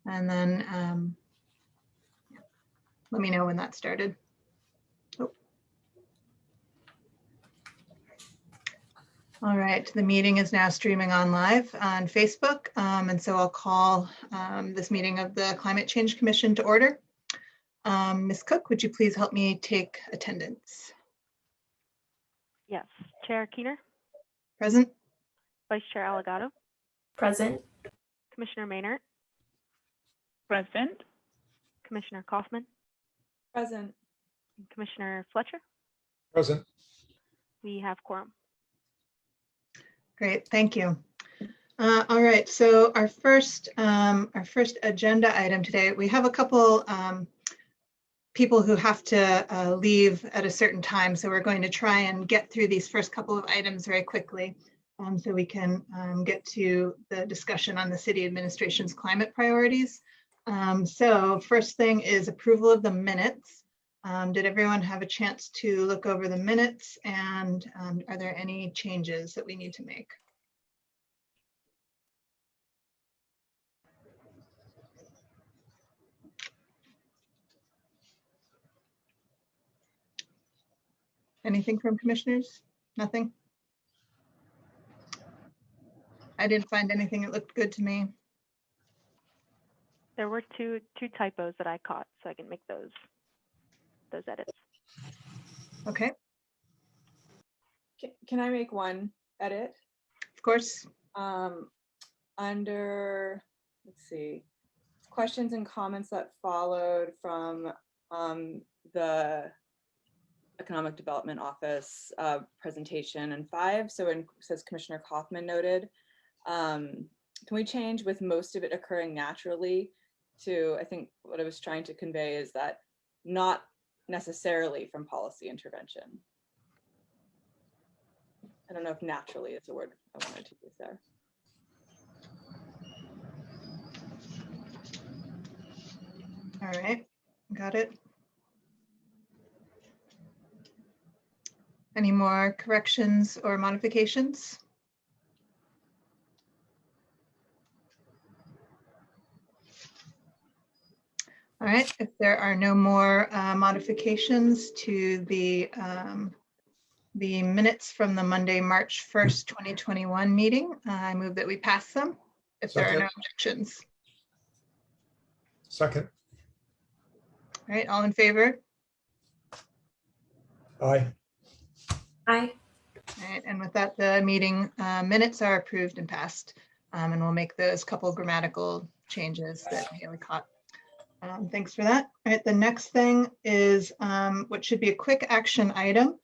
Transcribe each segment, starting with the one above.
And then let me know when that started. Oh. All right, the meeting is now streaming on live on Facebook. And so I'll call this meeting of the Climate Change Commission to order. Ms. Cook, would you please help me take attendance? Yes. Chair Keener? Present. Vice Chair Allegado? Present. Commissioner Maynard? Present. Commissioner Kaufman? Present. Commissioner Fletcher? Present. We have quorum. Great, thank you. All right, so our first agenda item today, we have a couple people who have to leave at a certain time, so we're going to try and get through these first couple of items very quickly so we can get to the discussion on the city administration's climate priorities. So first thing is approval of the minutes. Did everyone have a chance to look over the minutes, and are there any changes that we need to make? Anything from commissioners? Nothing? I didn't find anything that looked good to me. There were two typos that I caught, so I can make those edits. Okay, Can I make one edit? of course. Under, let's see, questions and comments that followed from the Economic Development Office presentation in 5. So it says Commissioner Kaufman noted. Can we change with most of it occurring naturally to, I think what I was trying to convey is that not necessarily from policy intervention. I don't know if naturally is the word I wanted to use there. All right, got it. Any more corrections or modifications? All right, if there are no more modifications to the minutes from the Monday, March 1st, 2021 meeting, I move that we pass them if there are no objections. Second. All right, all in favor? Aye. Aye. All right, and with that, the meeting minutes are approved and passed, and we'll make those couple grammatical changes that Haley caught. Thanks for that. All right, the next thing is what should be a quick action item,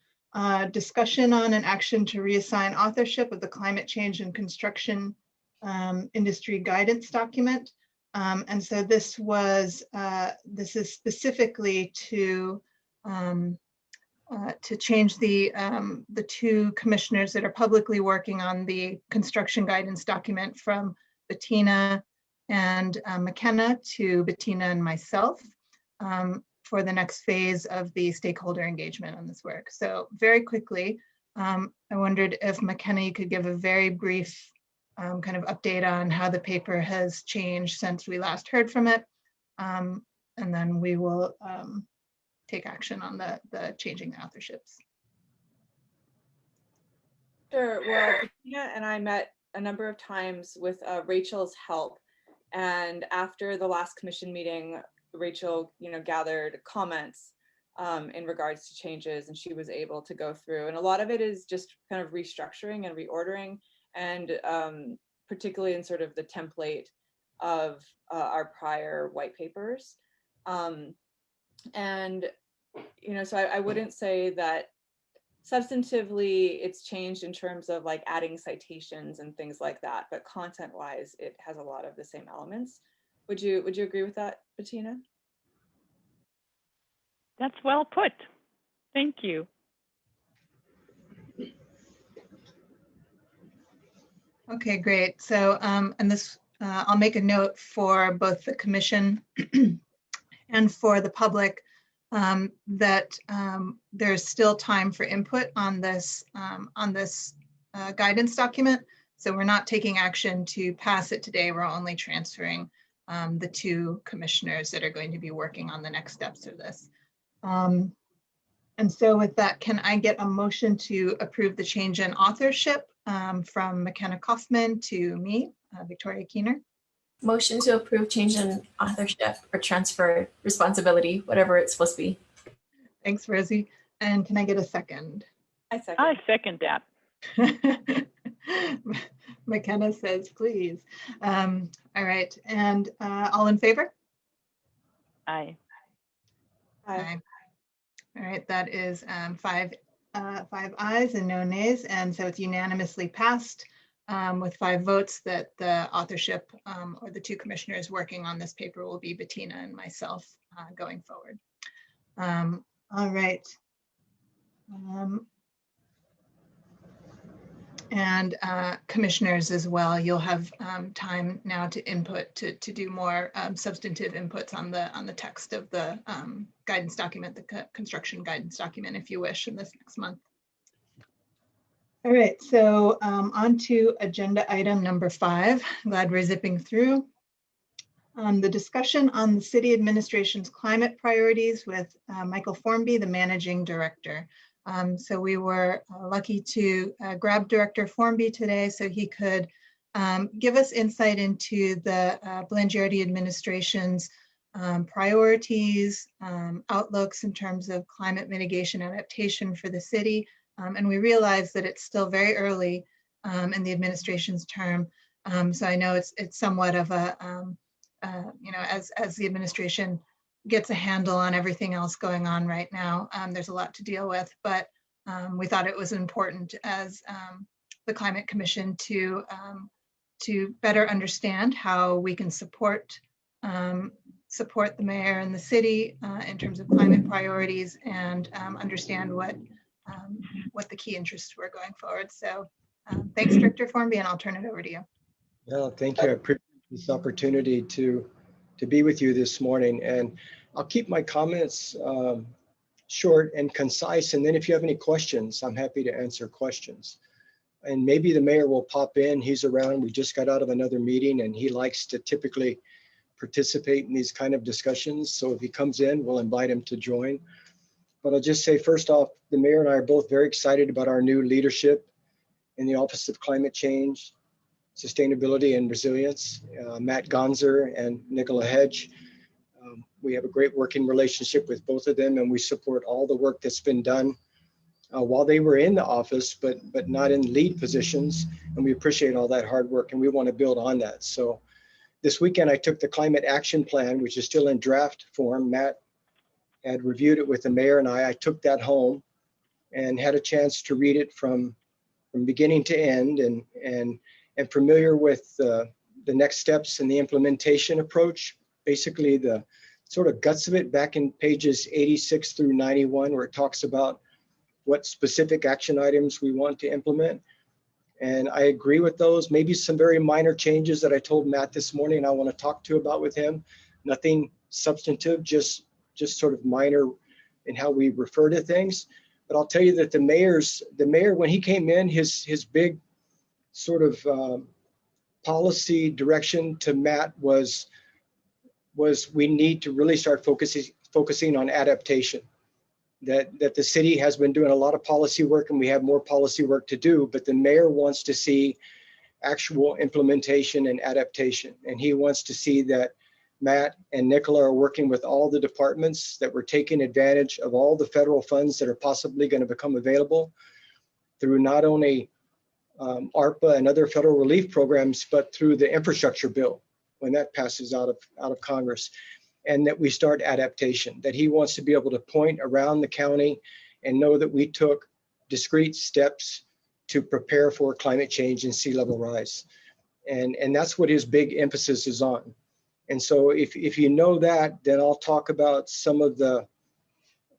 discussion on an action to reassign authorship of the climate change and construction industry guidance document. And so this is specifically to change the two commissioners that are publicly working on the construction guidance document from Bettina and McKenna to Bettina and myself for the next phase of the stakeholder engagement on this work. So very quickly, I wondered if McKenna, you could give a very brief kind of update on how the paper has changed since we last heard from it. And then we will take action on the changing the authorships. Sure. Well, Bettina and I met a number of times with Rachel's help. And after the last commission meeting, Rachel, gathered comments in regards to changes, and she was able to go through. And a lot of it is just kind of restructuring and reordering, and particularly in sort of the template of our prior white papers. And, so I wouldn't say that substantively it's changed in terms of like adding citations and things like that, but content wise, it has a lot of the same elements. Would you agree with that, Bettina? That's well put. Thank you. Okay, great. So, and this, I'll make a note for both the commission and for the public that there's still time for input on this guidance document. So we're not taking action to pass it today. We're only transferring the two commissioners that are going to be working on the next steps of this. And so with that, can I get a motion to approve the change in authorship from McKenna Kaufman to me, Victoria Keener? Motion to approve change in authorship or transfer responsibility, whatever it's supposed to be. Thanks, Rosie. And can I get a second? I second. I second that. McKenna says, please. All right, and all in favor? Aye. Aye. All right, that is five ayes and no nays, and so it's unanimously passed with 5 votes that the authorship or the two commissioners working on this paper will be Bettina and myself going forward. All right. And commissioners as well, you'll have time now to input, to do more substantive inputs on the text of the guidance document, the construction guidance document, if you wish, in this next month. All right, so on to agenda item number 5. Glad we're zipping through. The discussion on the city administration's climate priorities with Michael Formby, the managing director. So we were lucky to grab Director Formby today so he could give us insight into the Blangiardi administration's priorities, outlooks in terms of climate mitigation adaptation for the city. And we realize that it's still very early in the administration's term. So I know it's somewhat of a, as the administration gets a handle on everything else going on right now, there's a lot to deal with, but we thought it was important as the Climate Commission to better understand how we can support the mayor and the city in terms of climate priorities, and understand what the key interests were going forward. So thanks, Director Formby, and I'll turn it over to you. Well, thank you. I appreciate this opportunity to be with you this morning, and I'll keep my comments short and concise, and then if you have any questions, I'm happy to answer questions. And maybe the mayor will pop in. He's around. We just got out of another meeting, and he likes to typically participate in these kind of discussions. So if he comes in, we'll invite him to join. But I'll just say, first off, the mayor and I are both very excited about our new leadership in the Office of Climate Change, Sustainability and Resilience, Matt Gonzer and Nicola Hedge. We have a great working relationship with both of them, and we support all the work that's been done while they were in the office, but not in lead positions. And we appreciate all that hard work, and we want to build on that. So this weekend, I took the Climate Action Plan, which is still in draft form. Matt had reviewed it with the mayor and I took that home and had a chance to read it from beginning to end, and familiar with the next steps in the implementation approach. Basically, the sort of guts of it back in pages 86 through 91, where it talks about what specific action items we want to implement. And I agree with those. Maybe some very minor changes that I told Matt this morning I want to talk to about with him. Nothing substantive, just sort of minor in how we refer to things. But I'll tell you that the mayor, when he came in, his big sort of policy direction to Matt was we need to really start focusing on adaptation. That the city has been doing a lot of policy work, and we have more policy work to do, but the mayor wants to see actual implementation and adaptation. And he wants to see that Matt and Nicola are working with all the departments, that we're taking advantage of all the federal funds that are possibly going to become available through not only ARPA and other federal relief programs, but through the infrastructure bill when that passes out of Congress, and that we start adaptation, that he wants to be able to point around the county and know that we took discrete steps to prepare for climate change and sea level rise. And that's what his big emphasis is on. And so if you know that, then I'll talk about some of the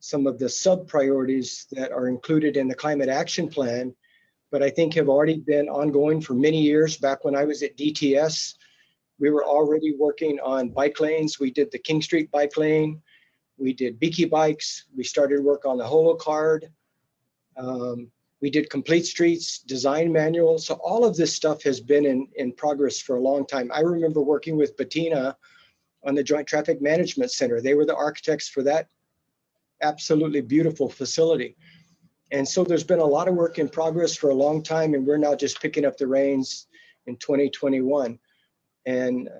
sub priorities that are included in the Climate Action Plan, but I think have already been ongoing for many years. Back when I was at DTS, we were already working on bike lanes. We did the King Street bike lane. We did Beaky bikes. We started work on the Holo card. We did complete streets, design manual. So all of this stuff has been in progress for a long time. I remember working with Bettina on the Joint Traffic Management Center. They were the architects for that absolutely beautiful facility. And so there's been a lot of work in progress for a long time, and we're now just picking up the reins in 2021. And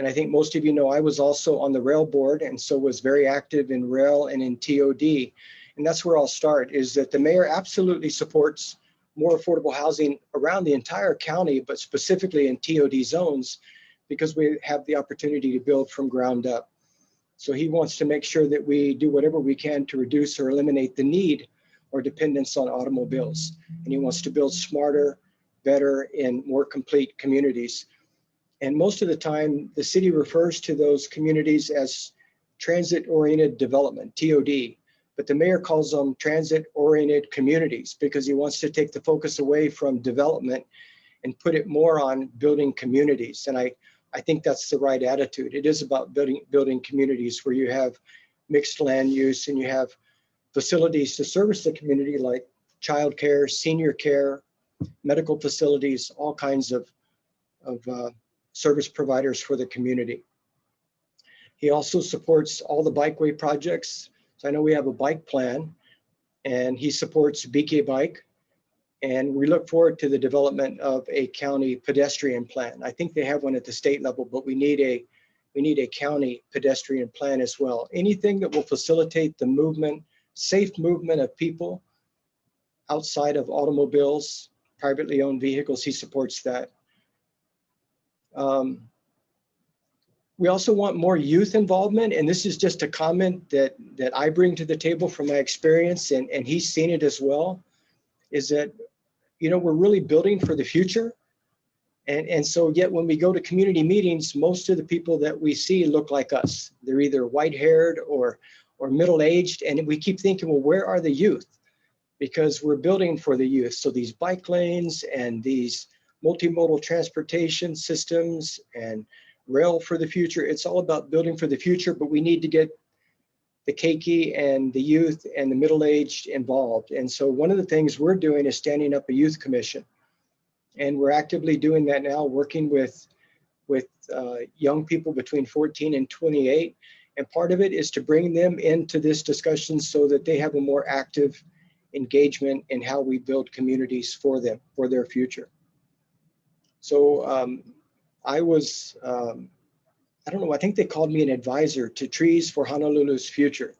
I think most of you know I was also on the rail board, and so was very active in rail and in TOD. And that's where I'll start, is that the mayor absolutely supports more affordable housing around the entire county, but specifically in TOD zones, because we have the opportunity to build from ground up. So he wants to make sure that we do whatever we can to reduce or eliminate the need or dependence on automobiles. And he wants to build smarter, better, and more complete communities. And most of the time, the city refers to those communities as transit-oriented development, TOD, but the mayor calls them transit-oriented communities because he wants to take the focus away from development and put it more on building communities. And I think that's the right attitude. It is about building communities where you have mixed land use and you have facilities to service the community like childcare, senior care, medical facilities, all kinds of service providers for the community. He also supports all the bikeway projects. So I know we have a bike plan, and he supports BK Bike. And we look forward to the development of a county pedestrian plan. I think they have one at the state level, but we need a county pedestrian plan as well. Anything that will facilitate the movement, safe movement of people outside of automobiles, privately owned vehicles, he supports that. We also want more youth involvement, and this is just a comment that I bring to the table from my experience, and he's seen it as well, is that, you know, we're really building for the future. And so yet when we go to community meetings, most of the people that we see look like us. They're either white-haired or middle-aged, and we keep thinking, well, where are the youth? Because we're building for the youth. So these bike lanes and these multimodal transportation systems and rail for the future, it's all about building for the future, but we need to get the keiki and the youth and the middle-aged involved. And so one of the things we're doing is standing up a youth commission. And we're actively doing that now, working with young people between 14 and 28. And part of it is to bring them into this discussion so that they have a more active engagement in how we build communities for them, for their future. So I was, I don't know, I think they called me an advisor to Trees for Honolulu's Future.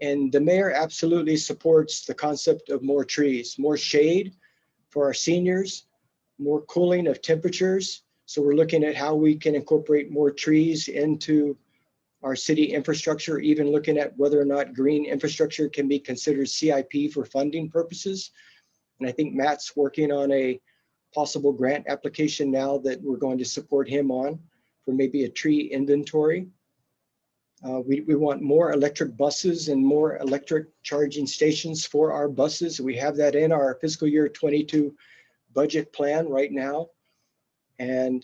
And the mayor absolutely supports the concept of more trees, more shade for our seniors, more cooling of temperatures. So we're looking at how we can incorporate more trees into our city infrastructure, even looking at whether or not green infrastructure can be considered CIP for funding purposes. And I think Matt's working on a possible grant application now that we're going to support him on for maybe a tree inventory. We want more electric buses and more electric charging stations for our buses. We have that in our fiscal year 22 budget plan right now. And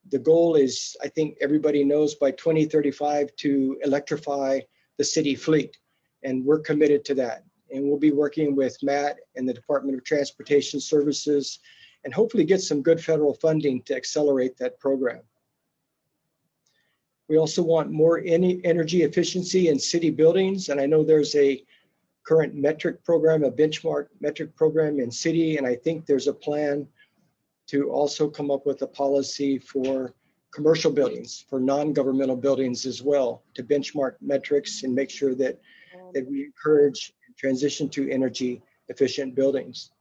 the goal is, I think everybody knows, by 2035 to electrify the city fleet. And we're committed to that. And we'll be working with Matt and the Department of Transportation Services and hopefully get some good federal funding to accelerate that program. We also want more energy efficiency in city buildings. And I know there's a current metric program, a benchmark metric program in city. And I think there's a plan to also come up with a policy for commercial buildings, for non-governmental buildings as well, to benchmark metrics and make sure that we encourage transition to energy efficient buildings.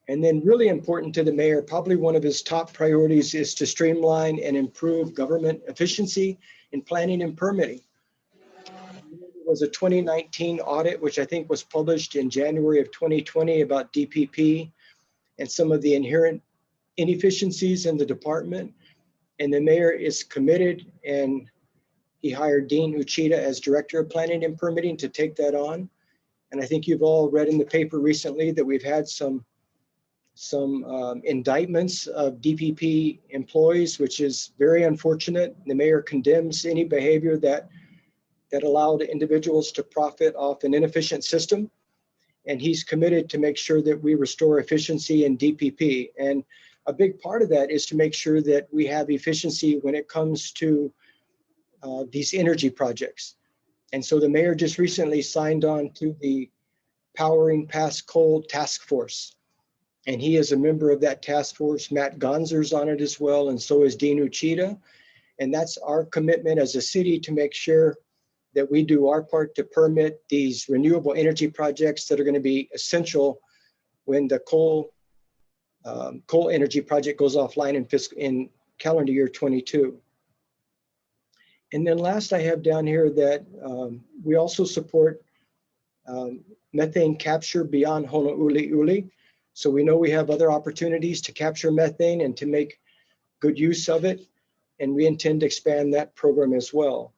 And then really important to the mayor, probably one of his top priorities is to streamline and improve government efficiency in planning and permitting. There was a 2019 audit, which I think was published in January of 2020 about DPP and some of the inherent inefficiencies in the department. And the mayor is committed, and he hired Dean Uchida as Director of Planning and Permitting to take that on. And I think you've all read in the paper recently that we've had some indictments of DPP employees, which is very unfortunate. The mayor condemns any behavior that allowed individuals to profit off an inefficient system. and he's committed to make sure that we restore efficiency in DPP. And a big part of that is to make sure that we have efficiency when it comes to these energy projects. And so the mayor just recently signed on to the Powering Past Coal Task Force. And he is a member of that task force. Matt Gonzer's on it as well, and so is Dean Uchida. And that's our commitment as a city to make sure that we do our part to permit these renewable energy projects that are going to be essential when the coal energy project goes offline in calendar year 22. And then last I have down here that we also support methane capture beyond Honolulu. So we know we have other opportunities to capture methane and to make good use of it. And we intend to expand that program as well.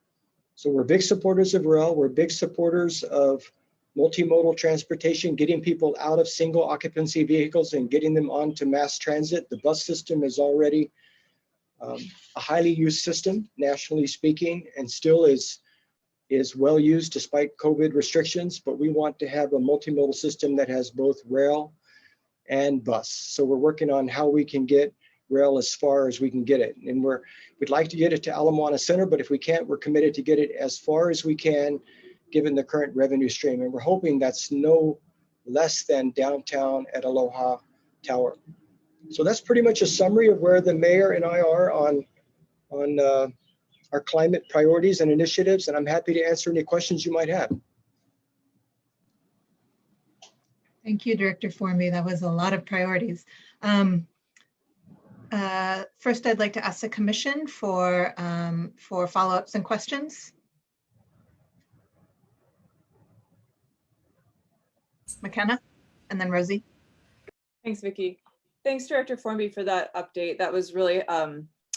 So we're big supporters of rail. We're big supporters of multimodal transportation, getting people out of single occupancy vehicles and getting them onto mass transit. The bus system is already a highly used system, nationally speaking, and still is well used despite COVID restrictions. But we want to have a multimodal system that has both rail and bus. So we're working on how we can get rail as far as we can get it. And we'd like to get it to Ala Moana Center, but if we can't, we're committed to get it as far as we can, given the current revenue stream. And we're hoping that's no less than downtown at Aloha Tower. So that's pretty much a summary of where the mayor and I are on our climate priorities and initiatives. And I'm happy to answer any questions you might have. Thank you, Director Formby. That was a lot of priorities. First, I'd like to ask the commission for follow-ups and questions. McKenna, and then Rosie. Thanks, Vicki. Thanks, Director Formby, for that update. That was really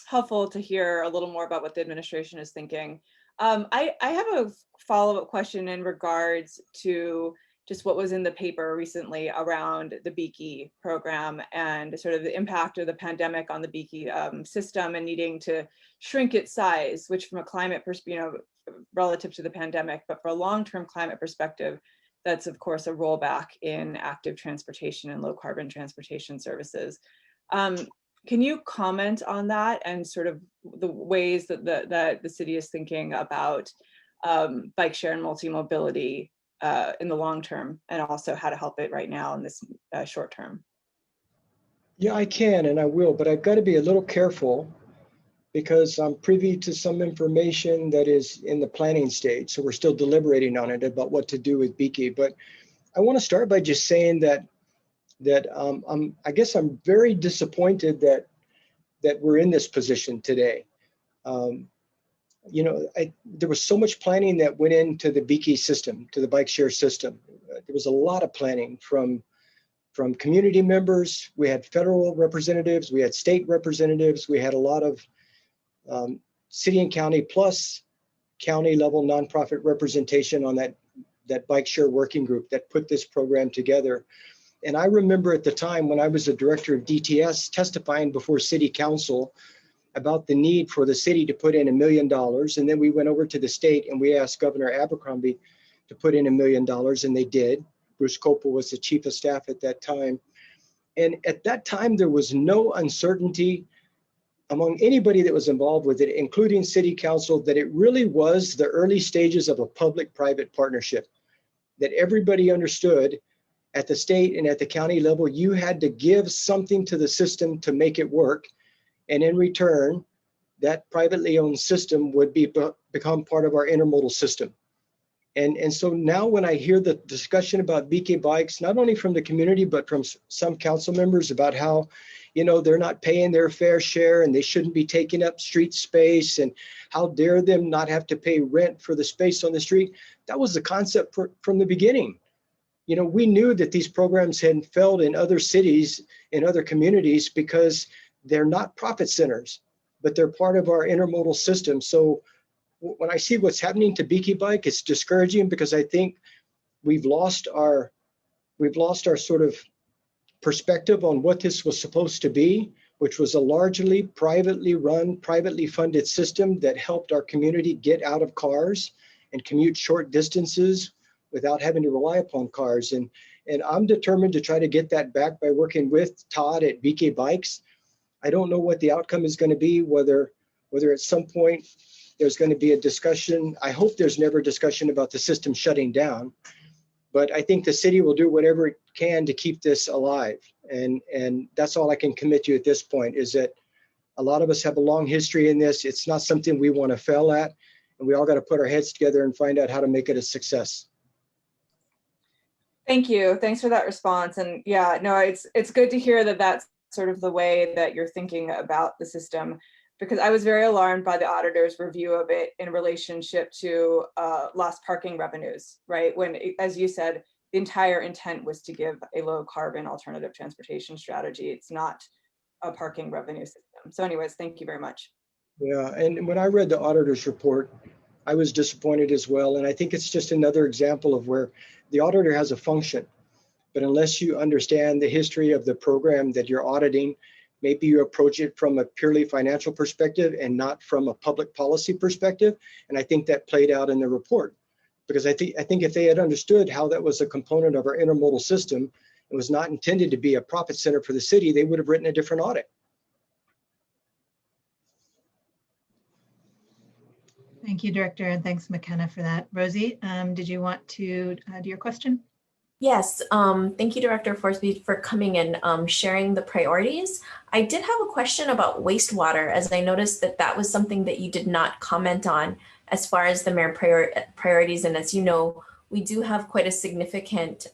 helpful to hear a little more about what the administration is thinking. I have a follow-up question in regards to just what was in the paper recently around the Beaky program and sort of the impact of the pandemic on the Beaky system and needing to shrink its size, which from a climate perspective, relative to the pandemic, but for a long-term climate perspective, that's of course a rollback in active transportation and low carbon transportation services. Can you comment on that and sort of the ways that the city is thinking about bike share and multi-mobility in the long term, and also how to help it right now in this short term? Yeah, I can and I will, but I've got to be a little careful because I'm privy to some information that is in the planning stage. So we're still deliberating on it about what to do with Beaky. But I want to start by just saying that I guess I'm very disappointed that we're in this position today. There was so much planning that went into the Beaky system, to the bike share system. There was a lot of planning from community members. We had federal representatives, we had state representatives, we had a lot of city and county plus county level nonprofit representation on that bike share working group that put this program together. And I remember at the time when I was the director of DTS testifying before city council about the need for the city to put in $1 million. And then we went over to the state and we asked Governor Abercrombie to put in $1 million, and they did. Bruce Copel was the chief of staff at that time. And at that time, there was no uncertainty among anybody that was involved with it, including city council, that it really was the early stages of a public-private partnership, that everybody understood at the state and at the county level, you had to give something to the system to make it work. And in return, that privately owned system would become part of our intermodal system. And so now when I hear the discussion about BK bikes, not only from the community, but from some council members about how, they're not paying their fair share and they shouldn't be taking up street space, and how dare them not have to pay rent for the space on the street. That was the concept from the beginning. We knew that these programs had failed in other cities, in other communities, because they're not profit centers, but they're part of our intermodal system. So when I see what's happening to Beaky Bike, it's discouraging because I think we've lost our sort of perspective on what this was supposed to be, which was a largely privately run, privately funded system that helped our community get out of cars and commute short distances without having to rely upon cars. And I'm determined to try to get that back by working with Todd at BK Bikes. I don't know what the outcome is going to be, whether at some point there's going to be a discussion. I hope there's never a discussion about the system shutting down, but I think the city will do whatever it can to keep this alive. And that's all I can commit to at this point, is that a lot of us have a long history in this. It's not something we want to fail at, and we all got to put our heads together and find out how to make it a success. Thank you. Thanks for that response. And yeah, no, it's good to hear that that's sort of the way that you're thinking about the system, because I was very alarmed by the auditor's review of it in relationship to lost parking revenues, right? When, as you said, the entire intent was to give a low carbon alternative transportation strategy. It's not a parking revenue system. So anyways, thank you very much. Yeah, and when I read the auditor's report, I was disappointed as well. And I think it's just another example of where the auditor has a function, but unless you understand the history of the program that you're auditing, maybe you approach it from a purely financial perspective and not from a public policy perspective. And I think that played out in the report, because I think if they had understood how that was a component of our intermodal system and was not intended to be a profit center for the city, they would have written a different audit. Thank you, Director, and thanks, McKenna, for that. Rosie, did you want to do your question? Yes, thank you, Director Forsby, for coming and sharing the priorities. I did have a question about wastewater, as I noticed that was something that you did not comment on as far as the mayor priorities. And as you know, we do have quite a significant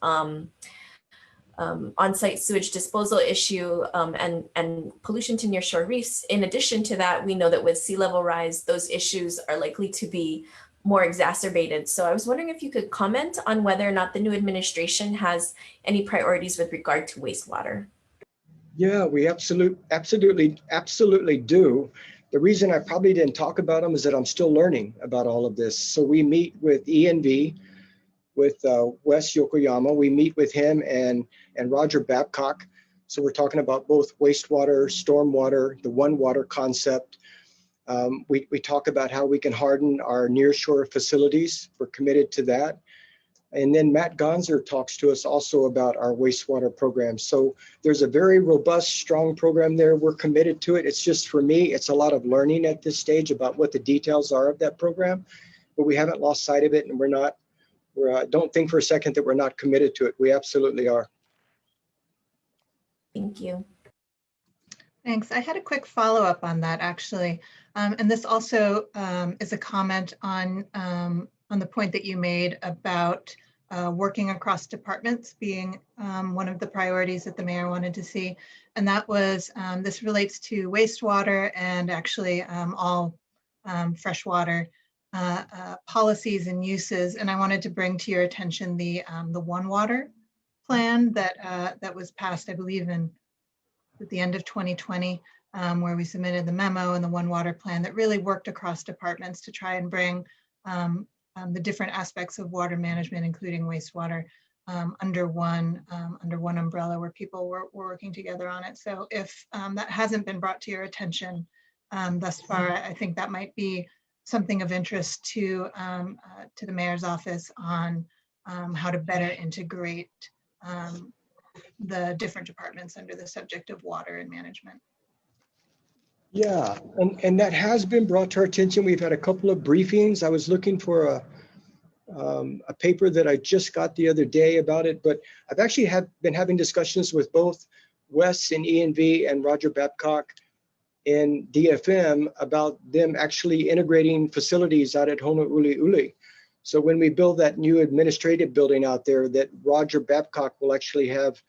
on-site sewage disposal issue and pollution to nearshore reefs. In addition to that, we know that with sea level rise, those issues are likely to be more exacerbated. So I was wondering if you could comment on whether or not the new administration has any priorities with regard to wastewater. Yeah, we absolutely do. The reason I probably didn't talk about them is that I'm still learning about all of this. So we meet with ENV, with Wes Yokoyama. We meet with him and Roger Babcock. So we're talking about both wastewater, stormwater, the one water concept. We talk about how we can harden our nearshore facilities. We're committed to that. And then Matt Gonzer talks to us also about our wastewater program. So there's a very robust, strong program there. We're committed to it. It's just, for me, it's a lot of learning at this stage about what the details are of that program, but we haven't lost sight of it, and don't think for a second that we're not committed to it. We absolutely are. Thank you. Thanks. I had a quick follow-up on that, actually. And this also is a comment on the point that you made about working across departments being one of the priorities that the mayor wanted to see. And that was, this relates to wastewater and actually all freshwater policies and uses. And I wanted to bring to your attention the One Water plan that was passed, I believe, at the end of 2020, where we submitted the memo and the One Water plan that really worked across departments to try and bring the different aspects of water management, including wastewater, under one umbrella where people were working together on it. So if that hasn't been brought to your attention thus far, I think that might be something of interest to the mayor's office on how to better integrate the different departments under the subject of water and management. Yeah, and that has been brought to our attention. We've had a couple of briefings. I was looking for a paper that I just got the other day about it, but I've actually been having discussions with both Wes and ENV and Roger Babcock in DFM about them actually integrating facilities out at Honolulu. So when we build that new administrative building out there, that Roger Babcock will actually have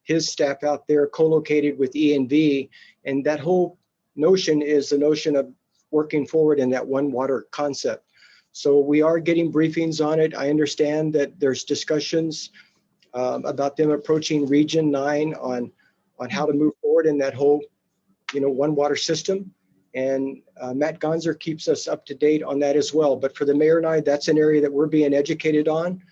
his staff out there co-located with ENV, and that whole notion is the notion of working forward in that one water concept. So we are getting briefings on it. I understand that there's discussions about them approaching Region 9 on how to move forward in that whole, one water system. And Matt Gonzer keeps us up to date on that as well. But for the mayor and I, that's an area that we're being educated on,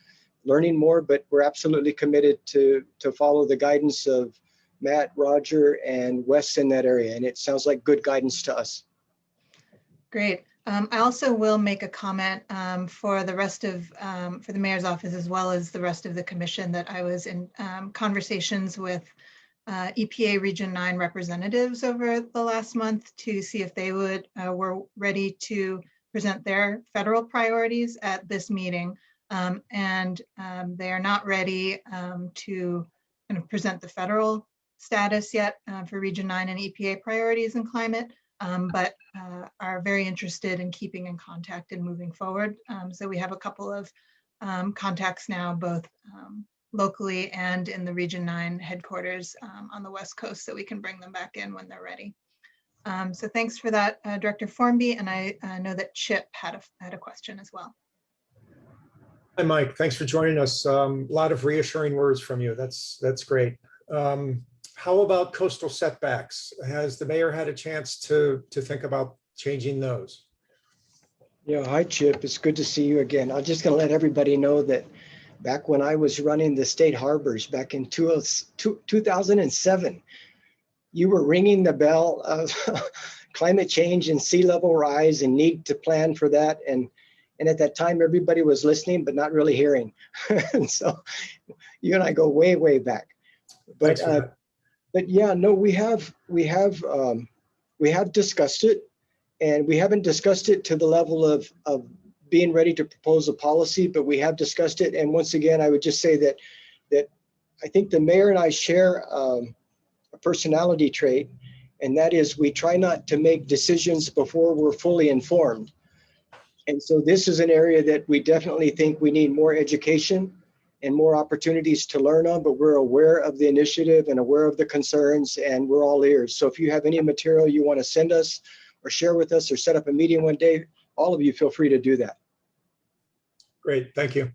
learning more, but we're absolutely committed to follow the guidance of Matt, Roger, and Wes in that area. And it sounds like good guidance to us. Great. I also will make a comment for the rest of, for the mayor's office as well as the rest of the commission that I was in conversations with EPA Region 9 representatives over the last month to see if they were ready to present their federal priorities at this meeting. They are not ready to kind of present the federal status yet for Region 9 and EPA priorities in climate. But are very interested in keeping in contact and moving forward. So we have a couple of contacts now, both locally and in the Region 9 headquarters on the West Coast, so we can bring them back in when they're ready. So thanks for that, Director Formby, and I know that Chip had a question as well. Hi, Mike. Thanks for joining us. A lot of reassuring words from you. That's great. How about coastal setbacks? Has the mayor had a chance to think about changing those? Yeah, hi, Chip. It's good to see you again. I'm just going to let everybody know that back when I was running the state harbors back in 2007, you were ringing the bell of climate change and sea level rise and need to plan for that. And at that time, everybody was listening, but not really hearing. And so you and I go way, way back. But yeah, no, we have discussed it, and we haven't discussed it to the level of being ready to propose a policy, but we have discussed it. And once again, I would just say that I think the mayor and I share a personality trait, and that is we try not to make decisions before we're fully informed. And so this is an area that we definitely think we need more education and more opportunities to learn on, but we're aware of the initiative and aware of the concerns, and we're all ears. So if you have any material you want to send us or share with us or set up a meeting one day, all of you feel free to do that. Great, thank you.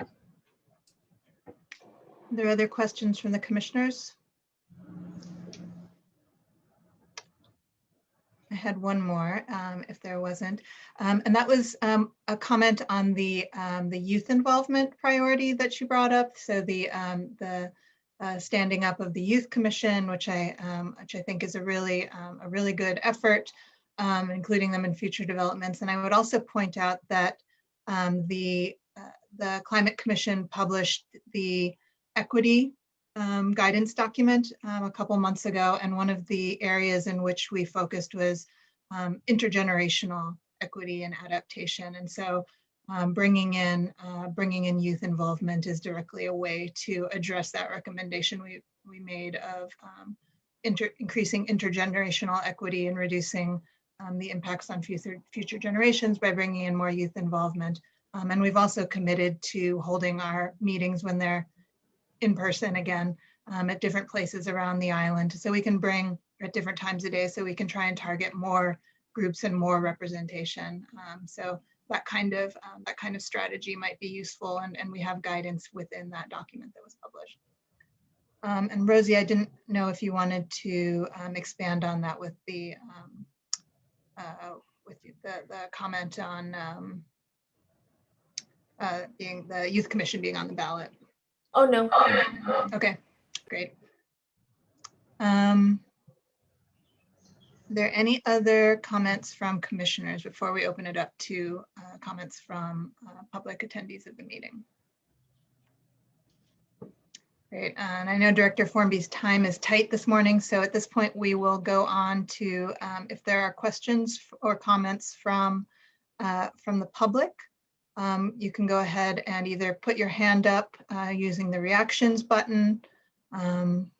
Are there other questions from the commissioners? I had one more, if there wasn't, and that was a comment on the youth involvement priority that you brought up. So the standing up of the Youth Commission, which I think is a really good effort, including them in future developments. And I would also point out that the Climate Commission published the equity guidance document a couple months ago, and one of the areas in which we focused was intergenerational equity and adaptation. And so bringing in youth involvement is directly a way to address that recommendation we made of increasing intergenerational equity and reducing the impacts on future generations by bringing in more youth involvement. And we've also committed to holding our meetings when they're in person again at different places around the island, so we can bring at different times of day, so we can try and target more groups and more representation. So that kind of strategy might be useful, and we have guidance within that document that was published. And Rosie, I didn't know if you wanted to expand on that with the comment on being the Youth Commission being on the ballot. Oh, no. Okay, great. Are there any other comments from commissioners before we open it up to comments from public attendees of the meeting? Great, and I know Director Formby's time is tight this morning, so at this point we will go on to if there are questions or comments from the public. You can go ahead and either put your hand up using the reactions button, and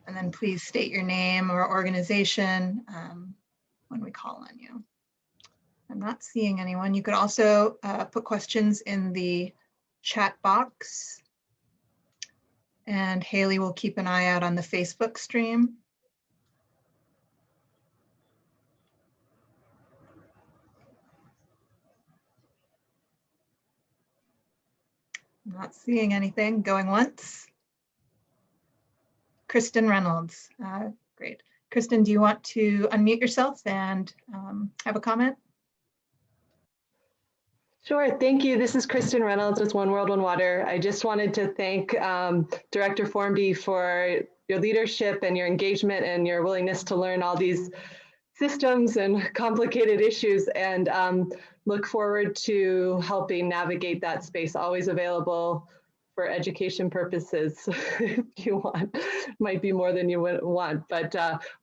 then please state your name or organization when we call on you. I'm not seeing anyone. You could also put questions in the chat box, and Haley will keep an eye out on the Facebook stream. Not seeing anything. Going once. Kristen Reynolds. Great. Kristen, do you want to unmute yourself and have a comment? Sure, thank you. This is Kristen Reynolds with One World, One Water. I just wanted to thank Director Formby for your leadership and your engagement and your willingness to learn all these systems and complicated issues, and look forward to helping navigate that space. Always available for education purposes if you want. Might be more than you would want, but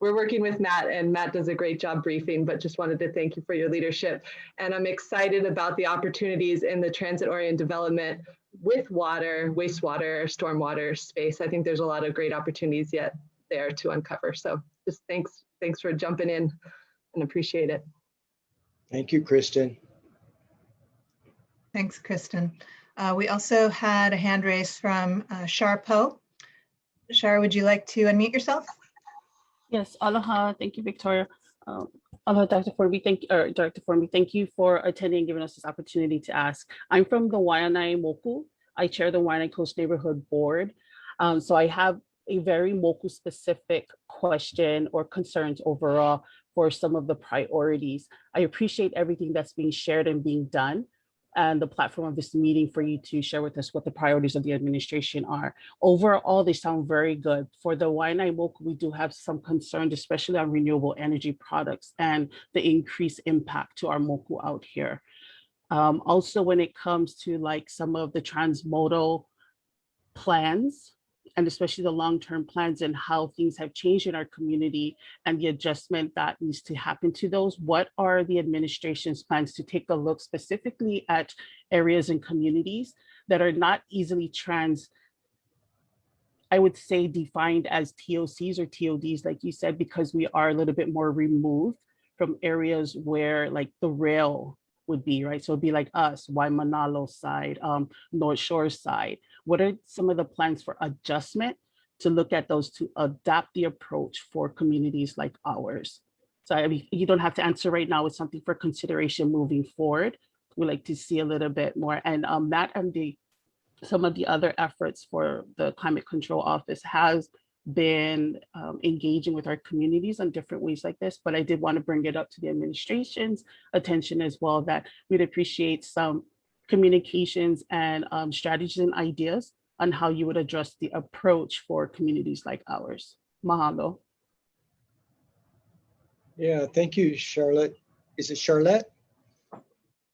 we're working with Matt, and Matt does a great job briefing, but just wanted to thank you for your leadership. And I'm excited about the opportunities in the transit-oriented development with water, wastewater, stormwater space. I think there's a lot of great opportunities yet there to uncover. So just thanks for jumping in, and appreciate it. Thank you, Kristen. Thanks, Kristen. We also had a hand raised from Shar Po. Shar, would you like to unmute yourself? Yes, aloha. Thank you, Victoria. Aloha, Dr. Formby. Director Formby. Thank you for attending and giving us this opportunity to ask. I'm from the Waianae Moku. I chair the Waianae Coast Neighborhood Board. So I have a very Moku specific question or concerns overall for some of the priorities. I appreciate everything that's being shared and being done, and the platform of this meeting for you to share with us what the priorities of the administration are. Overall, they sound very good. For the Waianae Moku, we do have some concerns, especially on renewable energy products and the increased impact to our Moku out here. Also, when it comes to like some of the transmodal plans, and especially the long-term plans and how things have changed in our community and the adjustment that needs to happen to those, what are the administration's plans to take a look specifically at areas and communities that are not easily I would say defined as TOCs or TODs, like you said, because we are a little bit more removed from areas where like the rail would be, right? So it'd be like us, Waimanalo side, North Shore side. What are some of the plans for adjustment to look at those to adapt the approach for communities like ours? So I mean, you don't have to answer right now. It's something for consideration moving forward. We like to see a little bit more. And Matt and some of the other efforts for the Climate Control Office has been engaging with our communities on different ways like this, but I did want to bring it up to the administration's attention as well, that we'd appreciate some communications and strategies and ideas on how you would address the approach for communities like ours. Mahalo. Yeah, thank you, Charlotte. Is it Charlotte?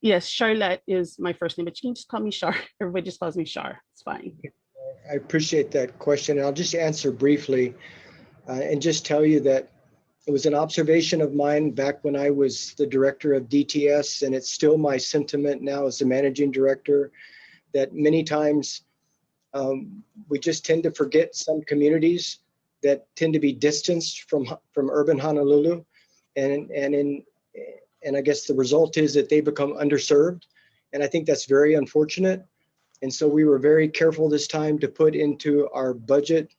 Yes, Charlotte is my first name, but you can just call me Char. Everybody just calls me Char. It's fine. I appreciate that question. And I'll just answer briefly and just tell you that it was an observation of mine back when I was the director of DTS, and it's still my sentiment now as the managing director, that many times we just tend to forget some communities that tend to be distanced from urban Honolulu. And I guess the result is that they become underserved. And I think that's very unfortunate. And so we were very careful this time to put into our budget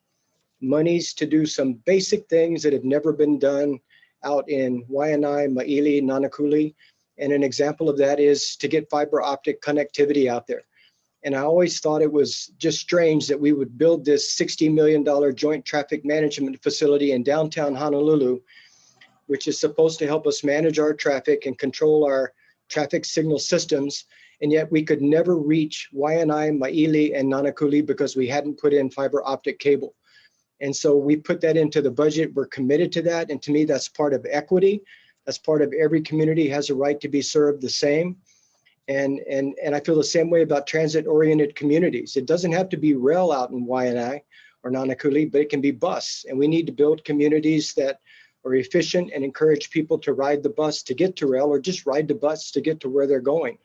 monies to do some basic things that have never been done out in Waianae, Maili, Nanakuli. And an example of that is to get fiber optic connectivity out there. And I always thought it was just strange that we would build this $60 million joint traffic management facility in downtown Honolulu, which is supposed to help us manage our traffic and control our traffic signal systems. And yet we could never reach Waianae, Maili, and Nanakuli because we hadn't put in fiber optic cable. And so we put that into the budget. We're committed to that. And to me, that's part of equity. That's part of every community has a right to be served the same. And I feel the same way about transit-oriented communities. It doesn't have to be rail out in Waianae or Nanakuli, but it can be bus. And we need to build communities that are efficient and encourage people to ride the bus to get to rail, or just ride the bus to get to where they're going.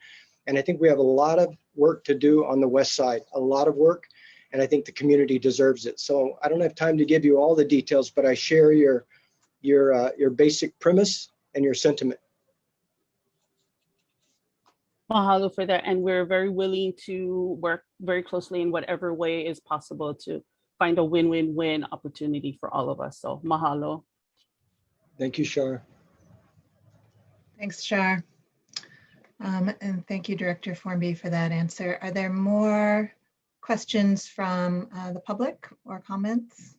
And I think we have a lot of work to do on the west side, a lot of work, and I think the community deserves it. So I don't have time to give you all the details, but I share your basic premise and your sentiment. Mahalo for that. And we're very willing to work very closely in whatever way is possible to find a win-win-win opportunity for all of us. So mahalo. Thank you, Shar. Thanks, Shar. And thank you, Director Formby, for that answer. Are there more questions from the public or comments?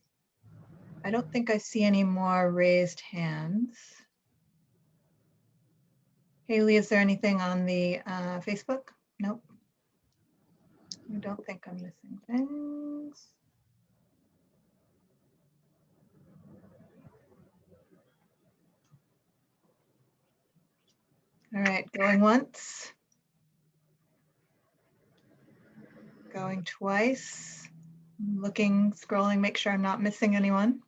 I don't think I see any more raised hands. Haley, is there anything on the Facebook? Nope. I don't think I'm missing things. All right, going once. Going twice. Looking, scrolling, make sure I'm not missing anyone.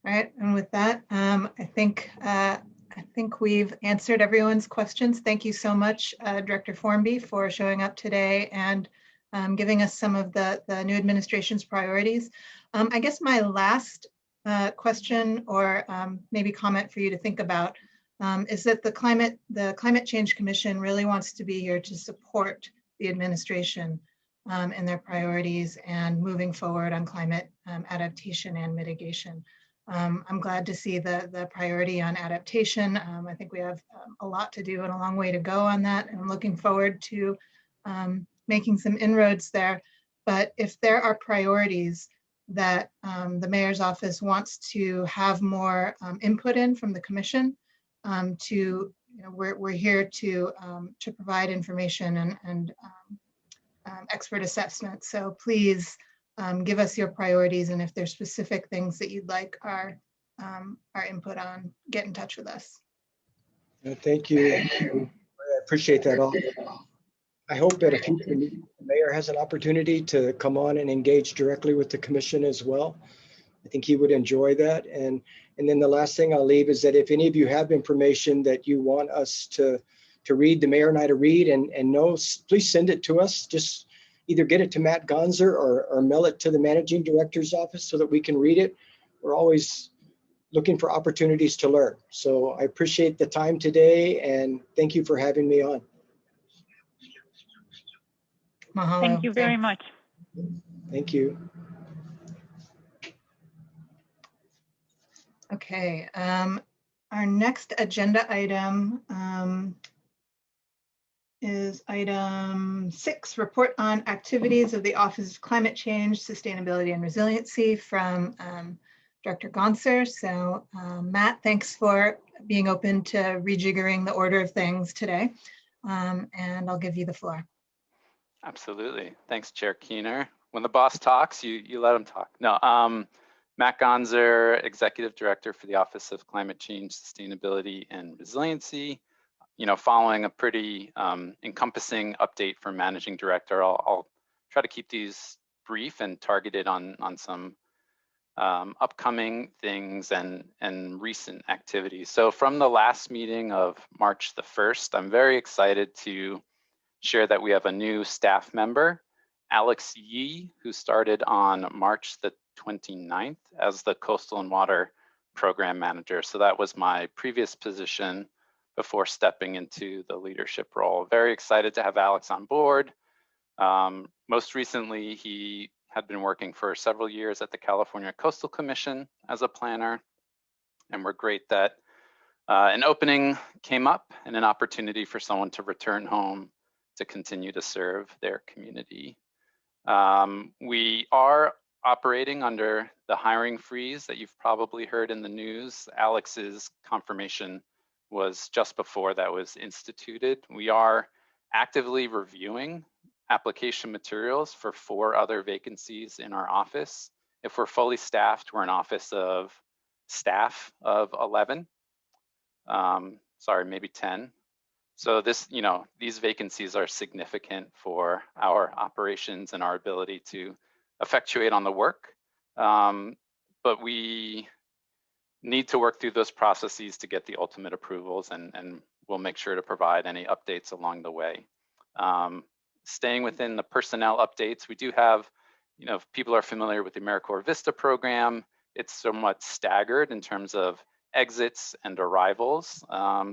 All right, and with that, I think we've answered everyone's questions. Thank you so much, Director Formby, for showing up today and giving us some of the new administration's priorities. I guess my last question or maybe comment for you to think about is that the Climate Change Commission really wants to be here to support the administration in their priorities and moving forward on climate adaptation and mitigation. I'm glad to see the priority on adaptation. I think we have a lot to do and a long way to go on that. And I'm looking forward to making some inroads there. But if there are priorities that the mayor's office wants to have more input in from the commission, we're here to provide information and expert assessment. So please give us your priorities, and if there's specific things that you'd like our input on, get in touch with us. Thank you. I appreciate that all. I hope that if the mayor has an opportunity to come on and engage directly with the commission as well, I think he would enjoy that. And then the last thing I'll leave is that if any of you have information that you want us to read, the mayor and I to read and know, please send it to us. Just either get it to Matt Gonzer or mail it to the managing director's office so that we can read it. We're always looking for opportunities to learn. So I appreciate the time today and thank you for having me on. Mahalo. Thank you very much. Thank you. Okay, our next agenda item is item 6, report on activities of the Office of Climate Change, Sustainability and Resiliency from Director Gonser. So Matt, thanks for being open to rejiggering the order of things today. And I'll give you the floor. Absolutely. Thanks, Chair Keener. When the boss talks, you let him talk. No, Matt Gonser, Executive Director for the Office of Climate Change, Sustainability and Resiliency. Following a pretty encompassing update from Managing Director, I'll try to keep these brief and targeted on some upcoming things and recent activities. So from the last meeting of March the 1st, I'm very excited to share that we have a new staff member, Alex Yee, who started on March the 29th as the Coastal and Water Program Manager. So that was my previous position before stepping into the leadership role. Very excited to have Alex on board. Most recently, he had been working for several years at the California Coastal Commission as a planner. And we're great that an opening came up and an opportunity for someone to return home to continue to serve their community. We are operating under the hiring freeze that you've probably heard in the news. Alex's confirmation was just before that was instituted. We are actively reviewing application materials for 4 other vacancies in our office. If we're fully staffed, we're an office of staff of 11. Sorry, maybe 10. So these vacancies are significant for our operations and our ability to effectuate on the work. But we need to work through those processes to get the ultimate approvals, and we'll make sure to provide any updates along the way. Staying within the personnel updates, we do have, if people are familiar with the AmeriCorps Vista program, it's somewhat staggered in terms of exits and arrivals.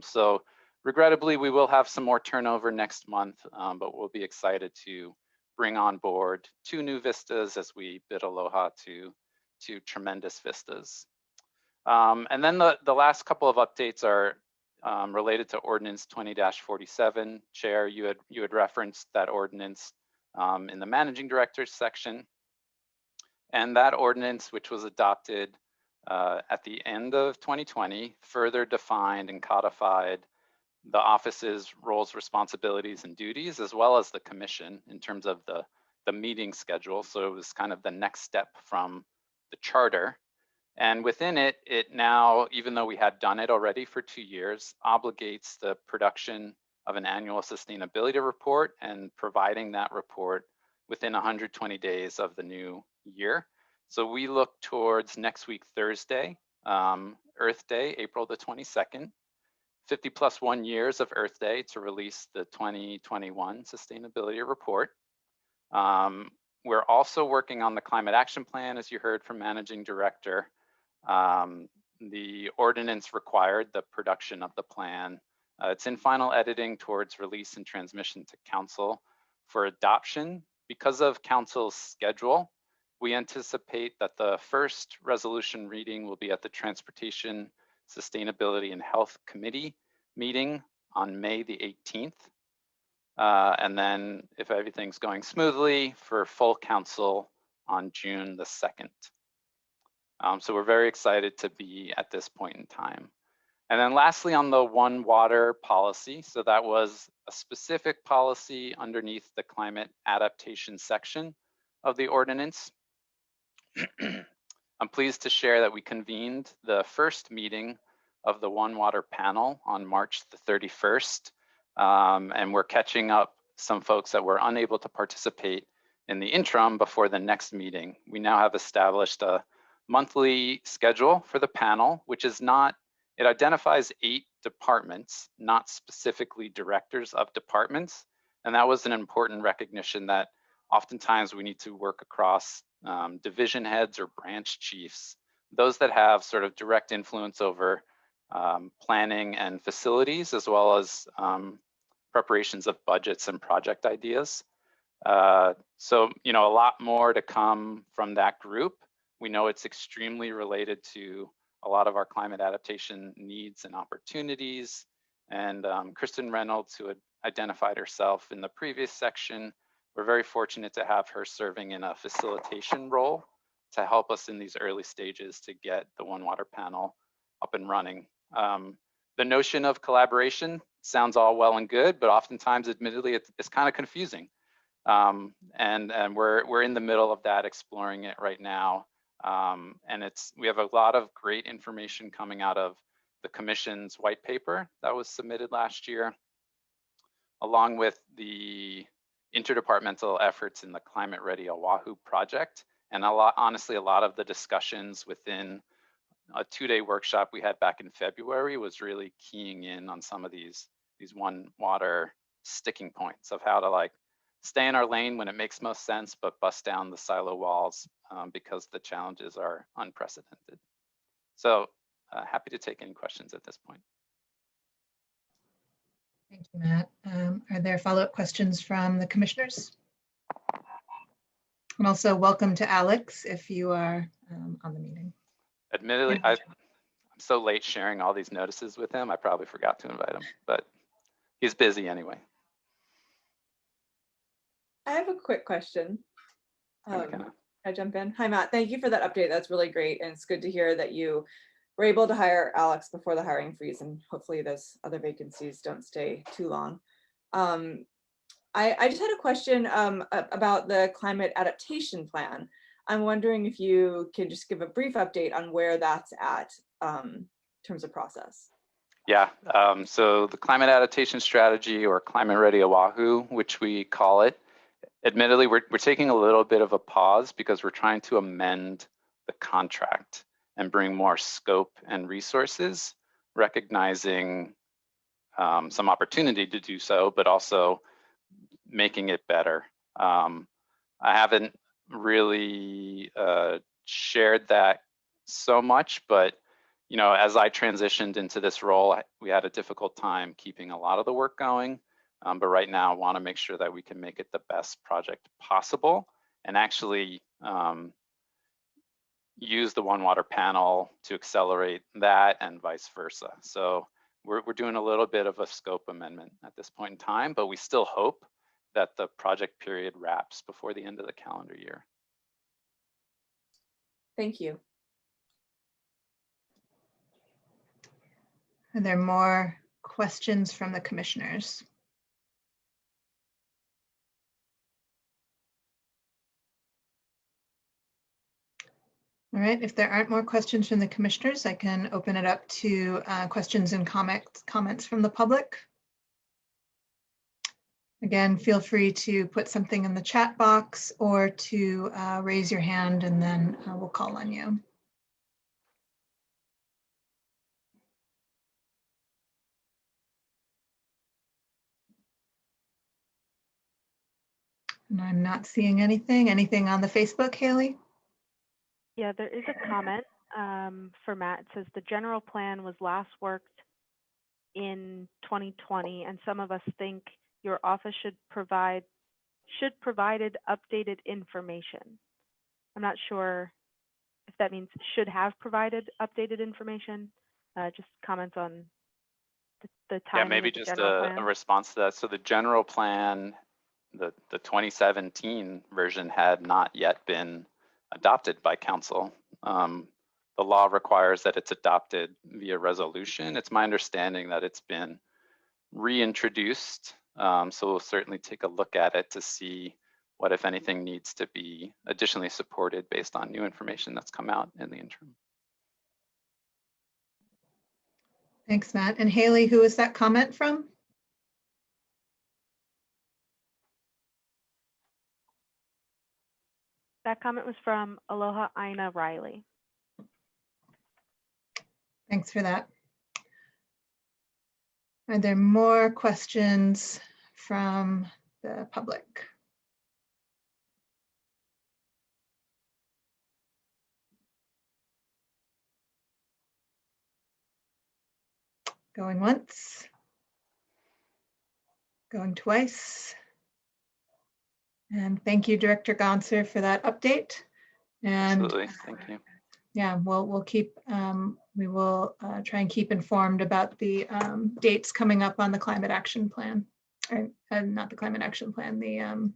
So regrettably, we will have some more turnover next month, but we'll be excited to bring on board 2 new vistas as we bid aloha to tremendous vistas. And then the last couple of updates are related to Ordinance 20-47. Chair, you had referenced that ordinance in the Managing Director's section. And that ordinance, which was adopted at the end of 2020, further defined and codified the office's roles, responsibilities, and duties, as well as the commission in terms of the meeting schedule. So it was kind of the next step from the charter. And within it, it now, even though we had done it already for 2 years, obligates the production of an annual sustainability report and providing that report within 120 days of the new year. So we look towards next week, Thursday, Earth Day, April the 22nd, 50+1 years of Earth Day to release the 2021 sustainability report. We're also working on the climate action plan, as you heard from Managing Director. The ordinance required the production of the plan. It's in final editing towards release and transmission to Council for adoption. Because of Council's schedule, we anticipate that the first resolution reading will be at the Transportation, Sustainability and Health Committee meeting on May the 18th. And then if everything's going smoothly, for full council on June the 2nd. So we're very excited to be at this point in time. And then lastly, on the One Water policy, so that was a specific policy underneath the climate adaptation section of the ordinance. I'm pleased to share that we convened the first meeting of the One Water panel on March the 31st. And we're catching up some folks that were unable to participate in the interim before the next meeting. We now have established a monthly schedule for the panel, which is not, it identifies 8 departments, not specifically directors of departments. And that was an important recognition that oftentimes we need to work across division heads or branch chiefs, those that have sort of direct influence over planning and facilities, as well as preparations of budgets and project ideas. So, you know, a lot more to come from that group. We know it's extremely related to a lot of our climate adaptation needs and opportunities. And Kristen Reynolds, who had identified herself in the previous section, we're very fortunate to have her serving in a facilitation role to help us in these early stages to get the One Water panel up and running. The notion of collaboration sounds all well and good, but oftentimes, admittedly, it's kind of confusing. And we're in the middle of that, exploring it right now. And we have a lot of great information coming out of the Commission's white paper that was submitted last year, along with the interdepartmental efforts in the Climate Ready Oahu project. And honestly, a lot of the discussions within a 2-day workshop we had back in February was really keying in on some of these One Water sticking points of how to like stay in our lane when it makes most sense, but bust down the silo walls because the challenges are unprecedented. So happy to take any questions at this point. Thank you, Matt. Are there follow-up questions from the commissioners? And also welcome to Alex if you are on the meeting. Admittedly, I'm so late sharing all these notices with him. I probably forgot to invite him, but he's busy anyway. I have a quick question. Hi, Can I jump in? Hi, Matt. Thank you for that update. That's really great. And it's good to hear that you were able to hire Alex before the hiring freeze, and hopefully those other vacancies don't stay too long. I just had a question about the climate adaptation plan. I'm wondering if you can just give a brief update on where that's at in terms of process. Yeah, so the climate adaptation strategy, or Climate Ready Oahu, which we call it, admittedly, we're taking a little bit of a pause because we're trying to amend the contract and bring more scope and resources, recognizing some opportunity to do so, but also making it better. I haven't really shared that so much, but you know, as I transitioned into this role, we had a difficult time keeping a lot of the work going. But right now, I want to make sure that we can make it the best project possible and actually use the One Water panel to accelerate that and vice versa. So we're doing a little bit of a scope amendment at this point in time, but we still hope that the project period wraps before the end of the calendar year. Thank you. Are there more questions from the commissioners? All All right, if there aren't more questions from the commissioners, I can open it up to questions and comments from the public. Again, feel free to put something in the chat box or to raise your hand, and then we'll call on you. And I'm not seeing anything. Anything on the Facebook, Haley? Yeah, there is a comment for Matt. It says the general plan was last worked in 2020, and some of us think your office should provided updated information. I'm not sure if that means should have provided updated information. Just comments on the timing. Yeah, maybe of the just general a plan. response to that. So the general plan, the 2017 version had not yet been adopted by council. The law requires that it's adopted via resolution. It's my understanding that it's been reintroduced. So we'll certainly take a look at it to see what, if anything, needs to be additionally supported based on new information that's come out in the interim. Thanks, Matt. And Haley, who is that comment from? That comment was from Aloha Aina Riley. Thanks for that. Are there more questions from the public? Going once, going twice. And thank you, Director Gonser, for that update. And Absolutely, thank you. yeah, we'll keep, we will try and keep informed about the dates coming up on the climate action plan, or not the climate action plan, the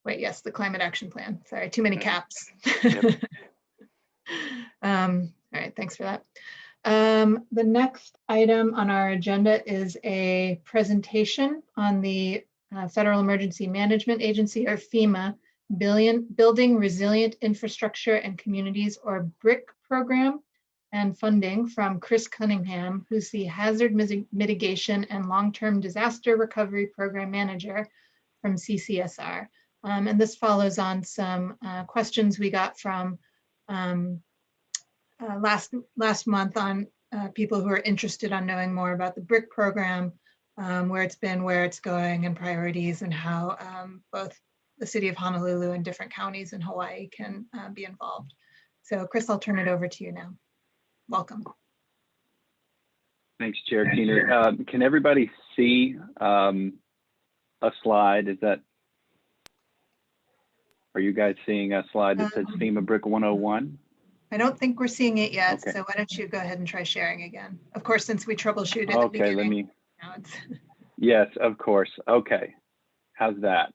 wait, yes, the climate action plan. Sorry, too many caps. Yep. All right, thanks for that. The next item on our agenda is a presentation on the Federal Emergency Management Agency, or FEMA, Building Resilient Infrastructure and Communities, or BRIC program and funding, from Chris Cunningham, who's the Hazard Mitigation and Long-Term Disaster Recovery Program Manager from CCSR. And this follows on some questions we got from last month on people who are interested on knowing more about the BRIC program, where it's been, where it's going, and priorities, and how both the city of Honolulu and different counties in Hawaii can be involved. So Chris, I'll turn it over to you now. Welcome. Thanks, Chair Keener. Can everybody see a slide? Are you guys seeing a slide that says FEMA BRIC 101? I don't think we're seeing it yet, Okay. so why don't you go ahead and try sharing again? Of course, since we troubleshooted at the Okay, beginning. let me. Now it's Yes, of course. Okay, how's that?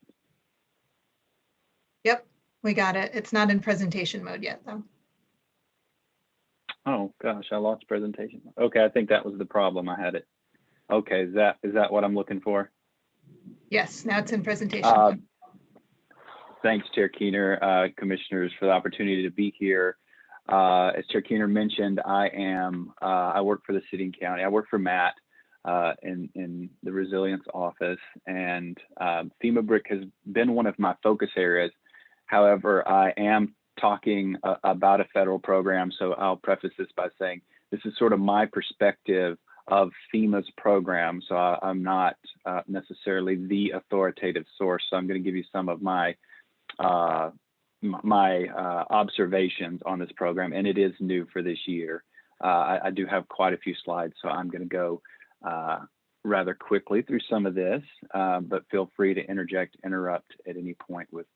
Yep, we got it. It's not in presentation mode yet, though. Oh gosh, I lost presentation. Okay, I think that was the problem. I had it. Okay, is that what I'm looking for? Yes, now it's in presentation mode. Thanks, Chair Keener, commissioners, for the opportunity to be here. As Chair Keener mentioned, I work for the city and county. I work for Matt in the resilience office, and FEMA BRIC has been one of my focus areas. However, I am talking about a federal program, so I'll preface this by saying this is sort of my perspective of FEMA's program. So I'm not necessarily the authoritative source. So I'm going to give you some of my observations on this program, and it is new for this year. I do have quite a few slides, so I'm going to go rather quickly through some of this, but feel free to interrupt at any point with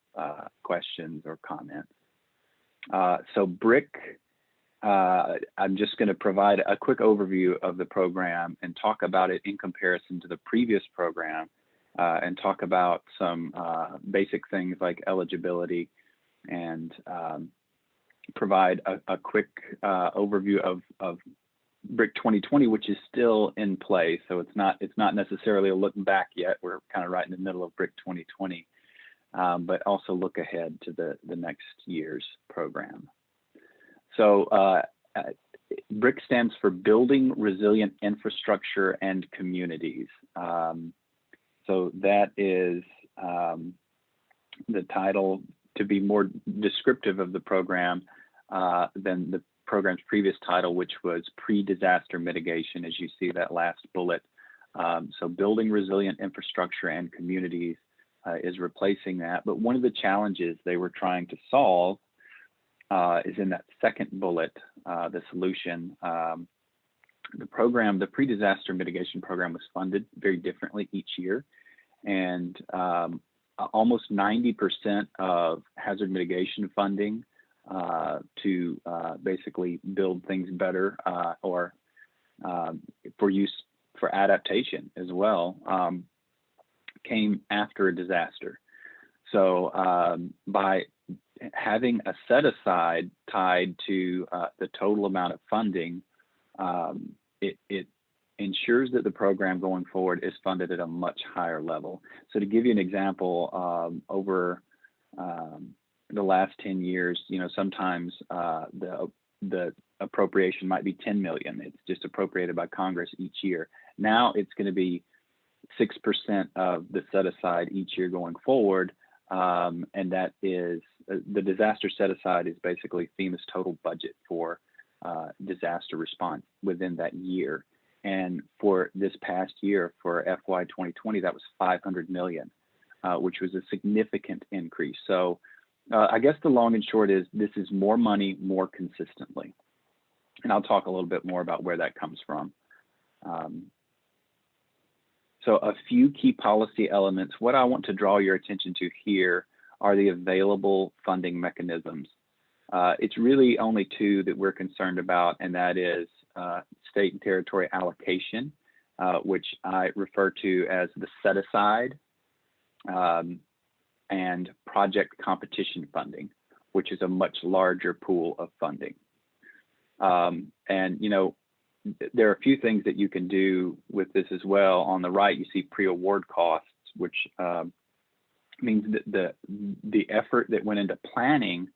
questions or comments. So BRIC, I'm just going to provide a quick overview of the program and talk about it in comparison to the previous program, and talk about some basic things like eligibility, and provide a quick overview of BRIC 2020, which is still in place. So it's not necessarily a look back yet. We're kind of right in the middle of BRIC 2020. but also look ahead to the next year's program. So BRIC stands for Building Resilient Infrastructure and Communities. So that is the title, to be more descriptive of the program than the program's previous title, which was Pre-Disaster Mitigation, as you see that last bullet. So Building Resilient Infrastructure and Communities is replacing that. But one of the challenges they were trying to solve is in that second bullet, the solution. The program, the Pre-Disaster Mitigation Program, was funded very differently each year. And almost 90% of hazard mitigation funding to basically build things better or for use for adaptation as well came after a disaster. So by having a set aside tied to the total amount of funding, it ensures that the program going forward is funded at a much higher level. So to give you an example, over the last 10 years, sometimes the appropriation might be 10 million. It's just appropriated by Congress each year. Now it's going to be 6% of the set aside each year going forward. And that is the disaster set aside is basically FEMA's total budget for disaster response within that year. And for this past year, for FY 2020, that was 500 million, which was a significant increase. So I guess the long and short is this is more money, more consistently. And I'll talk a little bit more about where that comes from. So a few key policy elements. What I want to draw your attention to here are the available funding mechanisms. It's really only two that we're concerned about, and that is state and territory allocation, which I refer to as the set aside, and project competition funding, which is a much larger pool of funding. And there are a few things that you can do with this as well. On the right, you see pre-award costs, which means that the effort that went into planning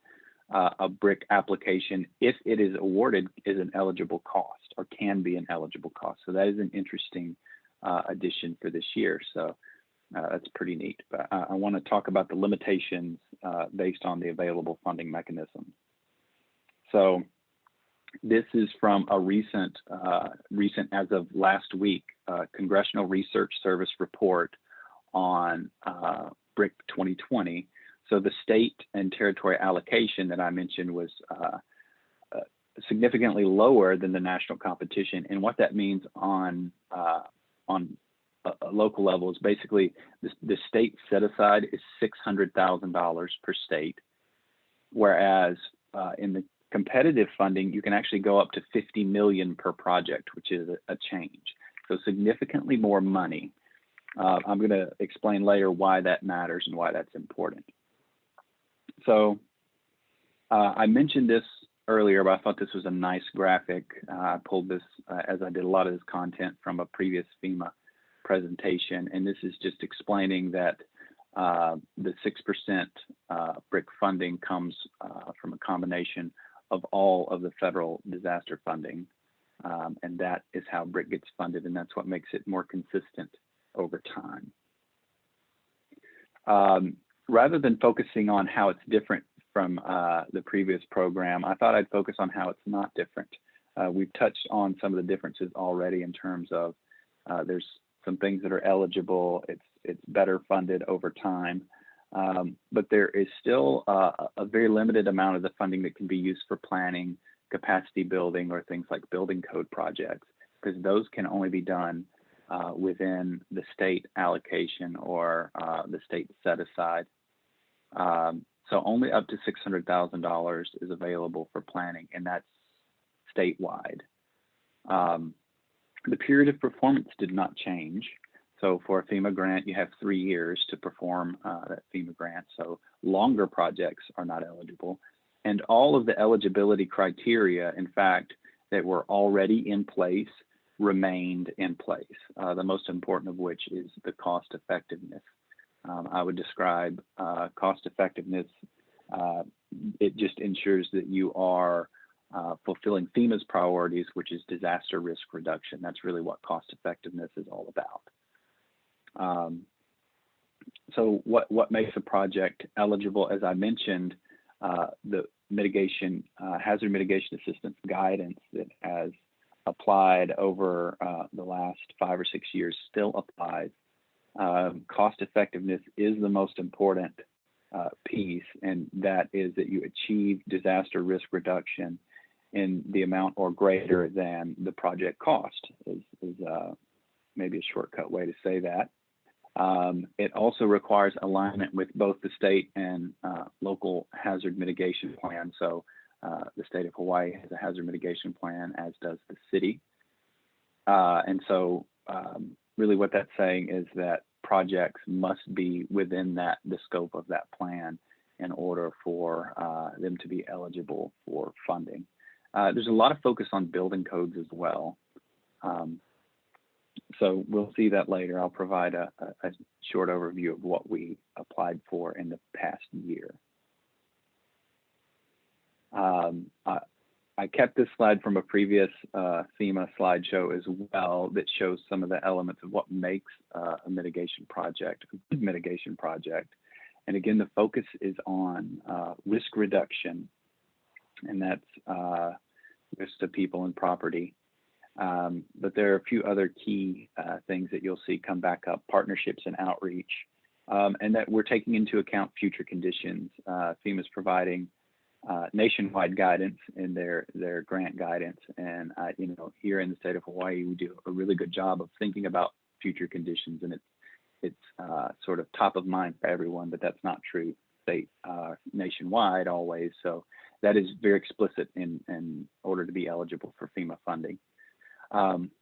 a BRIC application, if it is awarded, is an eligible cost or can be an eligible cost. So that is an interesting addition for this year. So that's pretty neat. But I want to talk about the limitations based on the available funding mechanism. So this is from a recent as of last week, Congressional Research Service report on BRIC 2020. So the state and territory allocation that I mentioned was significantly lower than the national competition. And what that means on a local level is basically the state set aside is $600,000 per state, whereas in the competitive funding, you can actually go up to 50 million per project, which is a change. So significantly more money. I'm going to explain later why that matters and why that's important. So I mentioned this earlier, but I thought this was a nice graphic. I pulled this as I did a lot of this content from a previous FEMA presentation, and this is just explaining that the 6% BRIC funding comes from a combination of all of the federal disaster funding, and that is how BRIC gets funded, and that's what makes it more consistent over time. Rather than focusing on how it's different from the previous program, I thought I'd focus on how it's not different. We've touched on some of the differences already in terms of there's some things that are eligible, it's better funded over time, but there is still a very limited amount of the funding that can be used for planning, capacity building, or things like building code projects, because those can only be done within the state allocation or the state set aside. So only up to $600,000 is available for planning, and that's statewide. The period of performance did not change. So for a FEMA grant, you have 3 years to perform that FEMA grant. So longer projects are not eligible. And all of the eligibility criteria, in fact, that were already in place remained in place. The most important of which is the cost effectiveness. I would describe cost effectiveness. It just ensures that you are fulfilling FEMA's priorities, which is disaster risk reduction. That's really what cost effectiveness is all about. So what makes a project eligible? As I mentioned, the mitigation, hazard mitigation assistance guidance that has applied over the last 5 or 6 years still applies. Cost effectiveness is the most important piece, and that is that you achieve disaster risk reduction in the amount or greater than the project cost is maybe a shortcut way to say that. It also requires alignment with both the state and local hazard mitigation plan. So the state of Hawaii has a hazard mitigation plan, as does the city. And so really what that's saying is that projects must be within the scope of that plan in order for them to be eligible for funding. There's a lot of focus on building codes as well. So we'll see that later. I'll provide a short overview of what we applied for in the past year. I kept this slide from a previous FEMA slideshow as well that shows some of the elements of what makes a mitigation project, a good mitigation project. And again, the focus is on risk reduction, and that's risk to people and property. But there are a few other key things that you'll see come back up: partnerships and outreach, and that we're taking into account future conditions. FEMA's providing nationwide guidance in their grant guidance, and here in the state of Hawaii, we do a really good job of thinking about future conditions, and it's sort of top of mind for everyone, but that's not true nationwide always. So that is very explicit in order to be eligible for FEMA funding.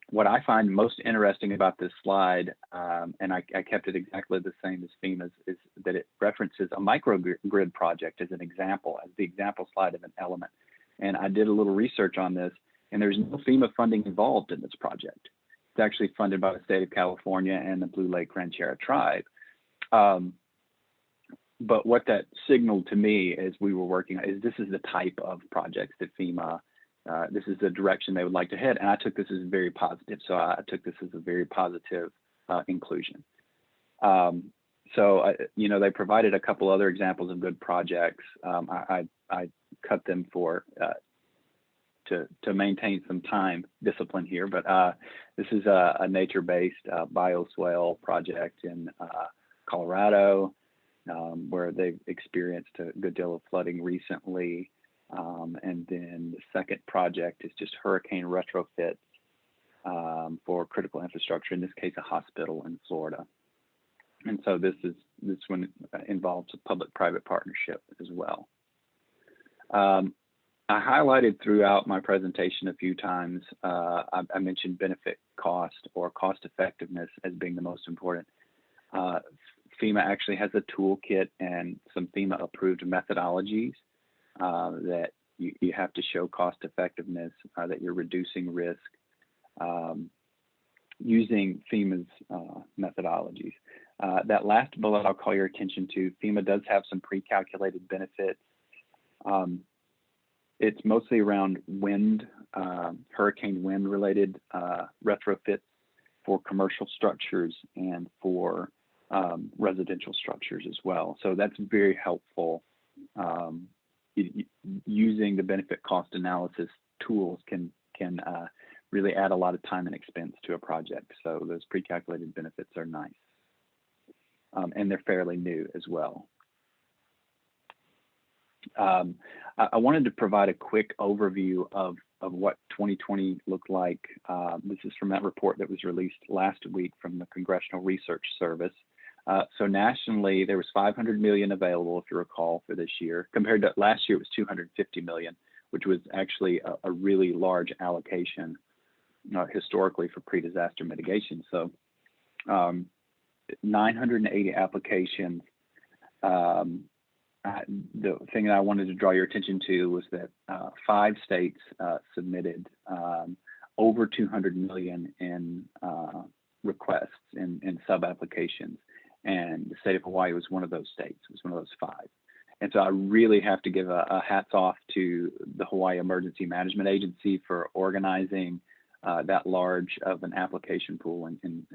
What I find most interesting about this slide, and I kept it exactly the same as FEMA's, is that it references a microgrid project as an example, as the example slide of an element. And I did a little research on this, and there's no FEMA funding involved in this project. It's actually funded by the state of California and the Blue Lake Ranchera tribe. But what that signaled to me as we were working is this is the type of projects that FEMA this is the direction they would like to head, and I took this as very positive. So I took this as a very positive inclusion. So they provided a couple other examples of good projects. I cut them to maintain some time discipline here, but this is a nature-based bioswale project in Colorado, where they've experienced a good deal of flooding recently. And then the second project is just hurricane retrofits for critical infrastructure, in this case, a hospital in Florida. And so this one involves a public-private partnership as well. I highlighted throughout my presentation a few times, I mentioned benefit cost or cost effectiveness as being the most important. FEMA actually has a toolkit and some FEMA approved methodologies that you have to show cost effectiveness, that you're reducing risk using FEMA's methodologies. That last bullet I'll call your attention to, FEMA does have some pre-calculated benefits. It's mostly around wind, hurricane wind related retrofits for commercial structures and for residential structures as well. So that's very helpful. Using the benefit cost analysis tools can really add a lot of time and expense to a project. So those pre-calculated benefits are nice. And they're fairly new as well. I wanted to provide a quick overview of what 2020 looked like. This is from that report that was released last week from the Congressional Research Service. So nationally, there was $500 million available, if you recall, for this year. Compared to last year, it was $250 million, which was actually a really large allocation historically for pre-disaster mitigation. So 980 applications. The thing that I wanted to draw your attention to was that 5 states submitted over 200 million in requests and sub-applications. and the state of Hawaii was one of those states. It was one of those 5. And so I really have to give a hats off to the Hawaii Emergency Management Agency for organizing that large of an application pool in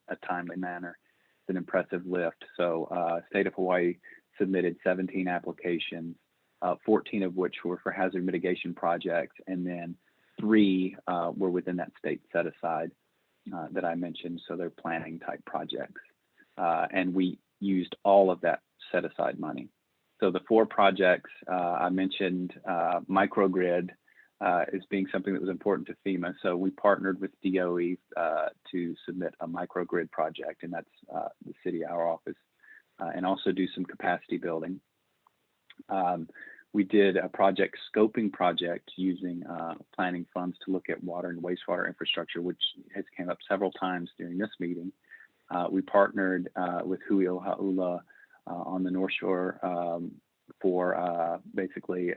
a timely manner. It's an impressive lift. So state of Hawaii submitted 17 applications, 14 of which were for hazard mitigation projects, and then 3 were within that state set aside that I mentioned. So they're planning type projects. And we used all of that set aside money. So the 4 projects I mentioned, microgrid as being something that was important to FEMA. So we partnered with DOE to submit a microgrid project, and that's the city, our office, and also do some capacity building. We did a project scoping project using planning funds to look at water and wastewater infrastructure, which has came up several times during this meeting. We partnered with Hui o Ha'ula on the North Shore for basically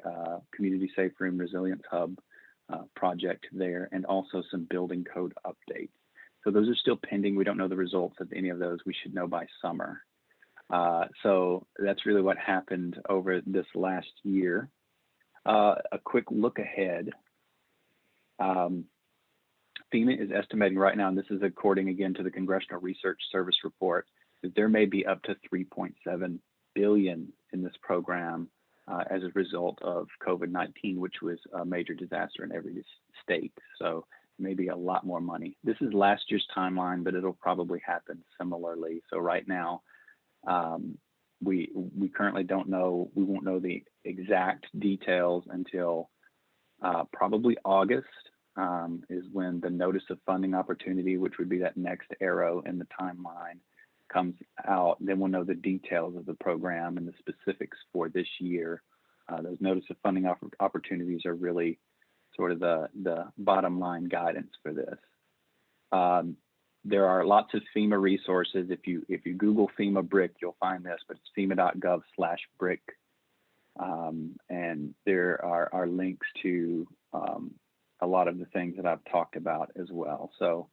community safe room resilience hub project there, and also some building code updates. So those are still pending. We don't know the results of any of those. We should know by summer. So that's really what happened over this last year. A quick look ahead. FEMA is estimating right now, and this is according again to the Congressional Research Service report, that there may be up to $3.7 billion in this program as a result of COVID-19, which was a major disaster in every state. So maybe a lot more money. This is last year's timeline, but it'll probably happen similarly. So right now, we currently don't know, we won't know the exact details until probably August is when the notice of funding opportunity, which would be that next arrow in the timeline, comes out. Then we'll know the details of the program and the specifics for this year. Those notice of funding opportunities are really sort of the bottom line guidance for this. There are lots of FEMA resources. If you Google FEMA BRIC, you'll find this, but it's fema.gov/BRIC. And there are links to a lot of the things that I've talked about as well. So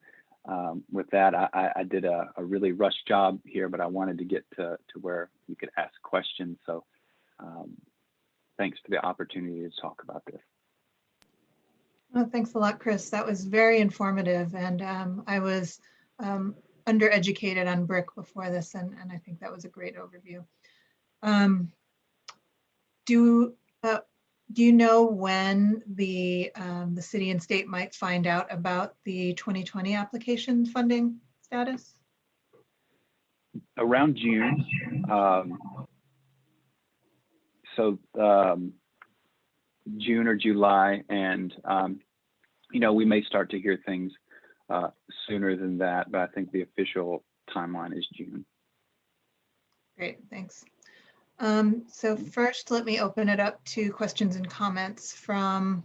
with that, I did a really rushed job here, but I wanted to get to where you could ask questions. So thanks for the opportunity to talk about this. Well, thanks a lot, Chris. That was very informative. And I was undereducated on BRIC before this, and I think that was a great overview. Do you know when the city and state might find out about the 2020 application funding status? Around June. June or July, and we may start to hear things sooner than that, but I think the official timeline is June. Great, thanks. So first, let me open it up to questions and comments from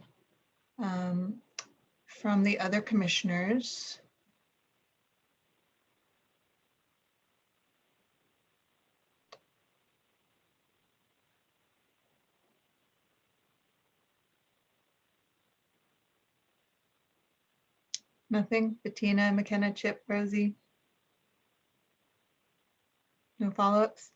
the other commissioners. Nothing? Bettina, McKenna, Chip, Rosie? No follow-ups?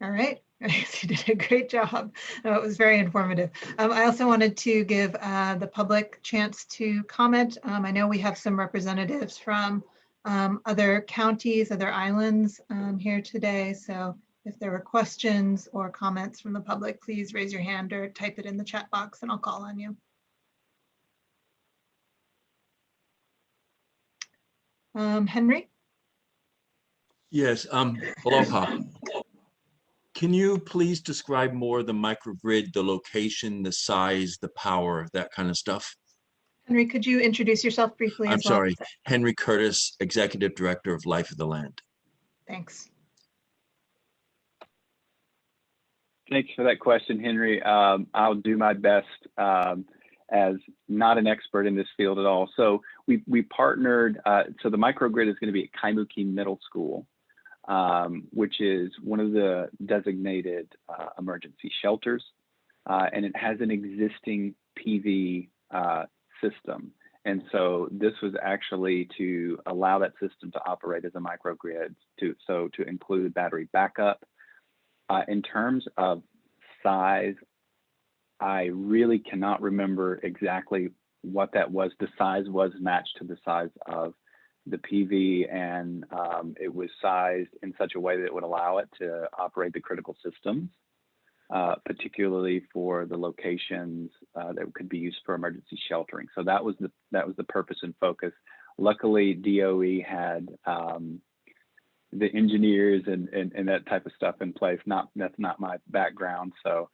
All right, you did a great job. No, it was very informative. I also wanted to give the public chance to comment. I know we have some representatives from other counties, other islands here today. So if there were questions or comments from the public, please raise your hand or type it in the chat box and I'll call on you. Henry? Yes, aloha. Can you please describe more of the microgrid, the location, the size, the power, that kind of stuff? Henry, could you introduce yourself briefly as well? I'm sorry, Henry Curtis, Executive Director of Life of the Land. Thanks. Thanks for that question, Henry. I'll do my best as not an expert in this field at all. So we partnered, so the microgrid is going to be at Kaimuki Middle School, which is one of the designated emergency shelters. And it has an existing PV system. And so this was actually to allow that system to operate as a microgrid, to include battery backup. In terms of size, I really cannot remember exactly what that was. The size was matched to the size of the PV, and it was sized in such a way that it would allow it to operate the critical systems, particularly for the locations that could be used for emergency sheltering. So that was the purpose and focus. Luckily, DOE had the engineers and that type of stuff in place. That's not my background, so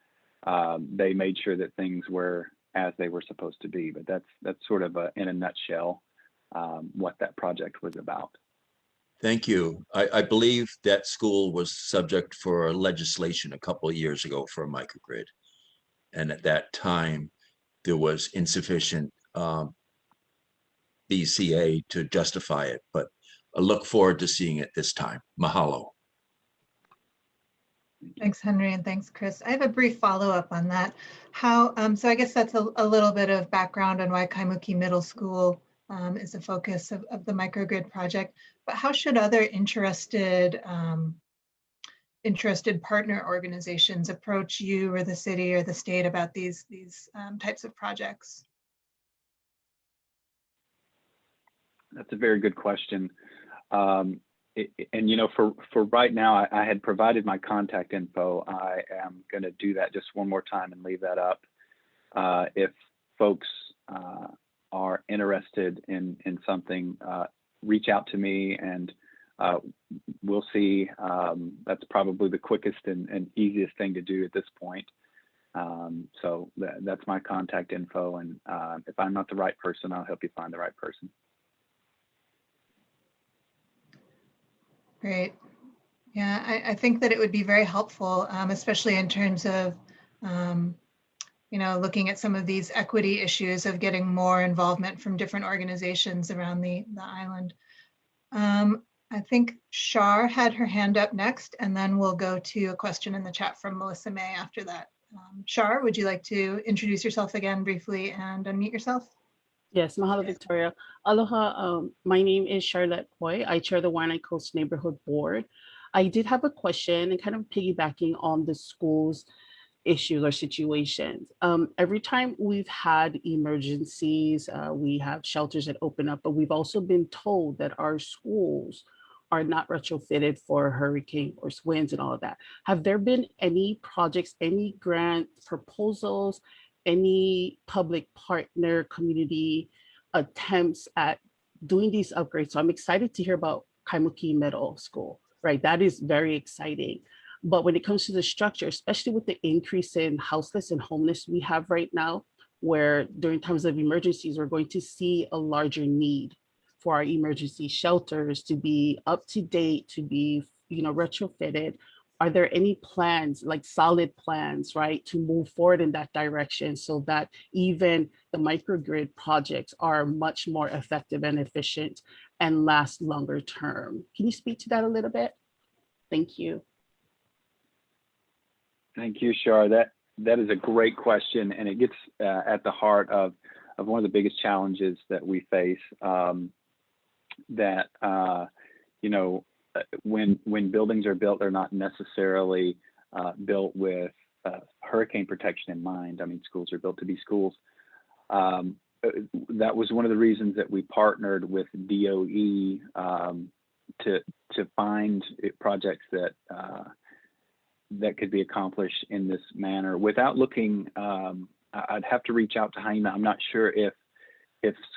they made sure that things were as they were supposed to be. But that's sort of in a nutshell what that project was about. Thank you. I believe that school was subject for legislation a couple of years ago for a microgrid. And at that time, there was insufficient BCA to justify it, but I look forward to seeing it this time. Mahalo. Thanks, Henry, and thanks, Chris. I have a brief follow-up on that. So I guess that's a little bit of background on why Kaimuki Middle School is a focus of the microgrid project. But how should other interested partner organizations approach you or the city or the state about these types of projects? That's a very good question. And for right now, I had provided my contact info. I am going to do that just one more time and leave that up. If folks are interested in something, reach out to me, and we'll see. That's probably the quickest and easiest thing to do at this point. So that's my contact info, and if I'm not the right person, I'll help you find the right person. Great. Yeah, I think that it would be very helpful, especially in terms of, looking at some of these equity issues of getting more involvement from different organizations around the island. I think Shar had her hand up next, and then we'll go to a question in the chat from Melissa May after that. Shar, would you like to introduce yourself again briefly and unmute yourself? Yes, mahalo, Victoria. Aloha, my name is Charlotte Poi. I chair the Waianae Coast Neighborhood Board. I did have a question and kind of piggybacking on the school's issues or situations. Every time we've had emergencies, we have shelters that open up, but we've also been told that our schools are not retrofitted for hurricane or winds and all of that. Have there been any projects, any grant proposals, any public partner community attempts at doing these upgrades? So I'm excited to hear about Kaimuki Middle School, right? That is very exciting. But when it comes to the structure, especially with the increase in houseless and homeless we have right now, where during times of emergencies, we're going to see a larger need for our emergency shelters to be up to date, to be, retrofitted. Are there any plans, like solid plans, right, to move forward in that direction so that even the microgrid projects are much more effective and efficient and last longer term? Can you speak to that a little bit? Thank you. Thank you, Shar. That is a great question, and it gets at the heart of one of the biggest challenges that we face. When buildings are built, they're not necessarily built with hurricane protection in mind. I mean, schools are built to be schools. That was one of the reasons that we partnered with DOE to find projects that could be accomplished in this manner. Without looking, I'd have to reach out to Jaime. I'm not sure if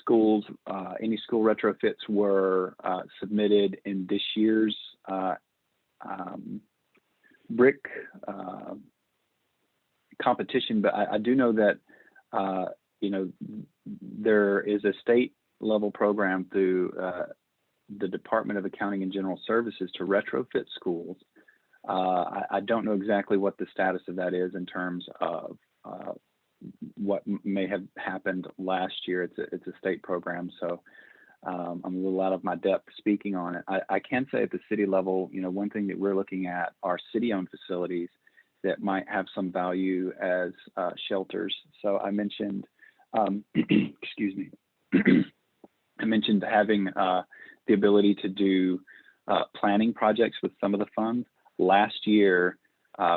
schools, any school retrofits were submitted in this year's brick competition, but I do know that there is a state level program through the Department of Accounting and General Services to retrofit schools. I don't know exactly what the status of that is in terms of what may have happened last year. It's a state program, so I'm a little out of my depth speaking on it. I can say at the city level, one thing that we're looking at are city-owned facilities that might have some value as shelters. So I mentioned, excuse me, I mentioned having the ability to do planning projects with some of the funds. Last year,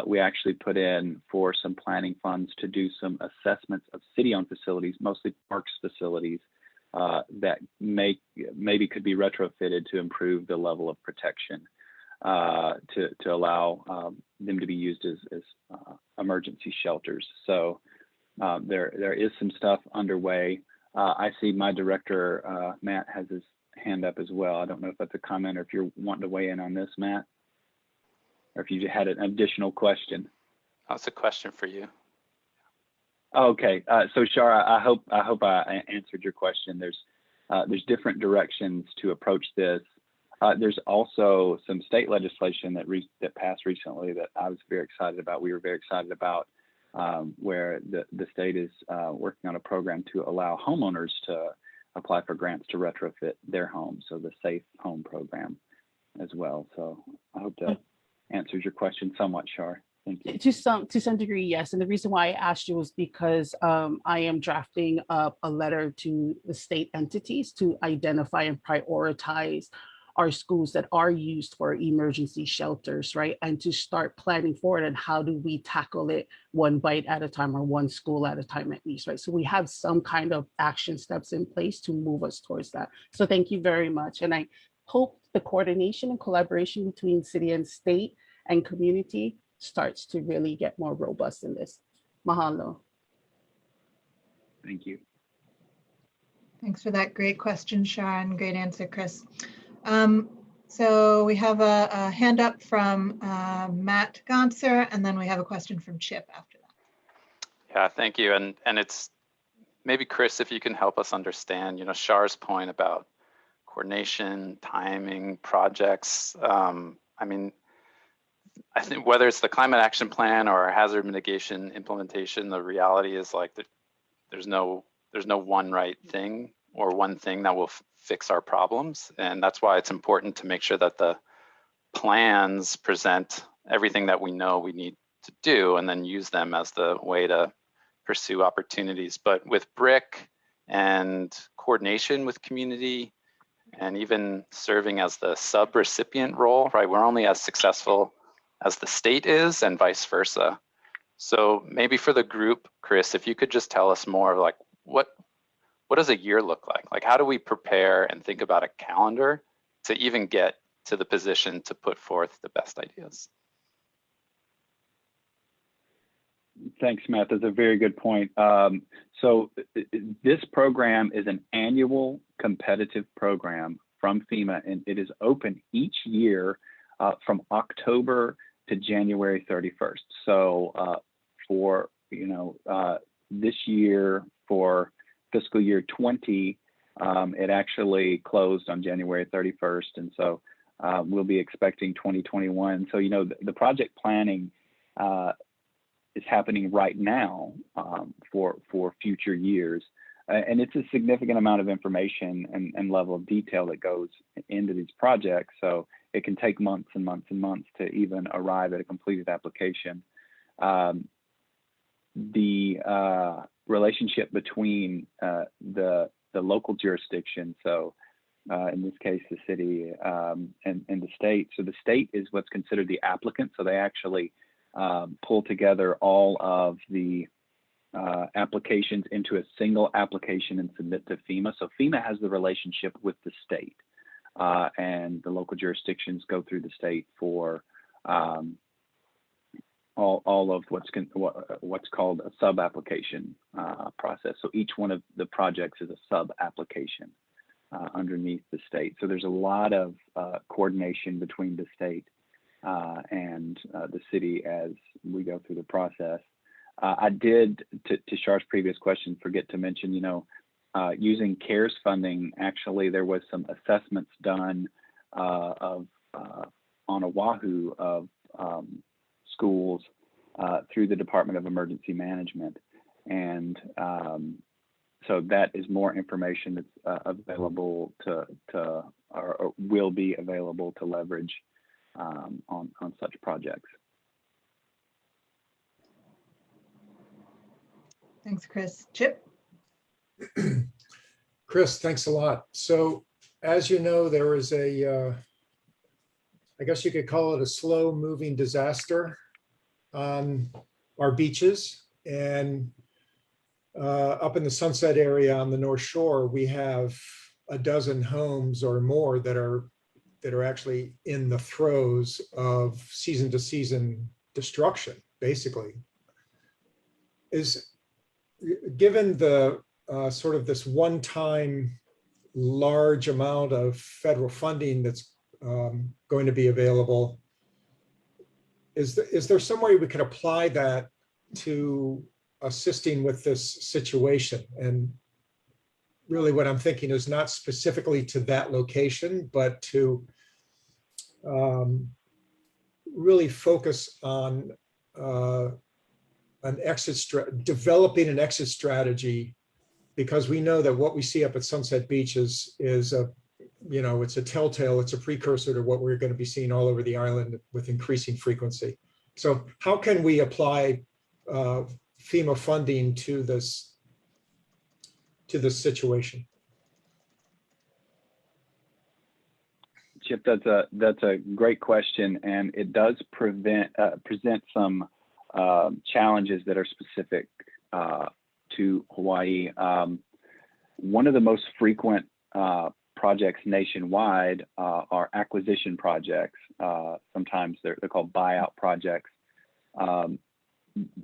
we actually put in for some planning funds to do some assessments of city-owned facilities, mostly parks facilities, that maybe could be retrofitted to improve the level of protection, to allow them to be used as emergency shelters. So there is some stuff underway. I see my director, Matt, has his hand up as well. I don't know if that's a comment or if you're wanting to weigh in on this, Matt, or if you had an additional question. That's a question for you. Okay, so Shara, I hope I answered your question. There's different directions to approach this. There's also some state legislation that passed recently that I was very excited about. We were very excited about, where the state is working on a program to allow homeowners to apply for grants to retrofit their homes, so the Safe Home program as well. So I hope that answers your question somewhat, Shar. Thank you. To some degree, yes. And the reason why I asked you was because I am drafting up a letter to the state entities to identify and prioritize our schools that are used for emergency shelters, right? And to start planning forward and how do we tackle it one bite at a time or one school at a time at least, right? So we have some kind of action steps in place to move us towards that. So thank you very much. And I hope the coordination and collaboration between city and state and community starts to really get more robust in this. Mahalo. Thank you. Thanks for that great question, Sharon. Great answer, Chris. So we have a hand up from Matt Gonser, and then we have a question from Chip after that. Yeah, thank you. And it's maybe, Chris, if you can help us understand, Shar's point about coordination, timing, projects. I mean, I think whether it's the climate action plan or hazard mitigation implementation, the reality is like there's no one right thing or one thing that will fix our problems. And that's why it's important to make sure that the plans present everything that we know we need to do and then use them as the way to pursue opportunities. But with BRIC and coordination with community and even serving as the sub-recipient role, right? We're only as successful as the state is and vice versa. So maybe for the group, Chris, if you could just tell us more of like, what does a year look like? Like, how do we prepare and think about a calendar to even get to the position to put forth the best ideas? Thanks, Matt. That's a very good point. So this program is an annual competitive program from FEMA, and it is open each year from October to January 31st. So for this year, for fiscal year 20, it actually closed on January 31st, and so we'll be expecting 2021. So the project planning is happening right now for future years, and it's a significant amount of information and level of detail that goes into these projects. So it can take months and months and months to even arrive at a completed application. The relationship between the local jurisdiction, so in this case, the city and the state. So the state is what's considered the applicant. So they actually pull together all of the applications into a single application and submit to FEMA. So FEMA has the relationship with the state, and the local jurisdictions go through the state for all of what's called a sub-application process. So each one of the projects is a sub-application underneath the state. So there's a lot of coordination between the state and the city as we go through the process. I did, to Shar's previous question, forget to mention, using CARES funding, actually there was some assessments done on Oahu of schools through the Department of Emergency Management. And so that is more information that's available or will be available to leverage on such projects. Thanks, Chris. Chip? Chris, thanks a lot. So as you know, there is a, I guess you could call it a slow moving disaster on our beaches. And up in the Sunset area on the North Shore, we have a dozen homes or more that are actually in the throes of season to season destruction, basically. Given the sort of this one-time large amount of federal funding that's going to be available, is there some way we could apply that to assisting with this situation? And really what I'm thinking is not specifically to that location, but to really focus on developing an exit strategy, because we know that what we see up at Sunset Beach is a, it's a telltale, it's a precursor to what we're going to be seeing all over the island with increasing frequency. So how can we apply FEMA funding to this situation? Chip, that's a great question, and it does present some challenges that are specific to Hawaii. One of the most frequent projects nationwide are acquisition projects. Sometimes they're called buyout projects.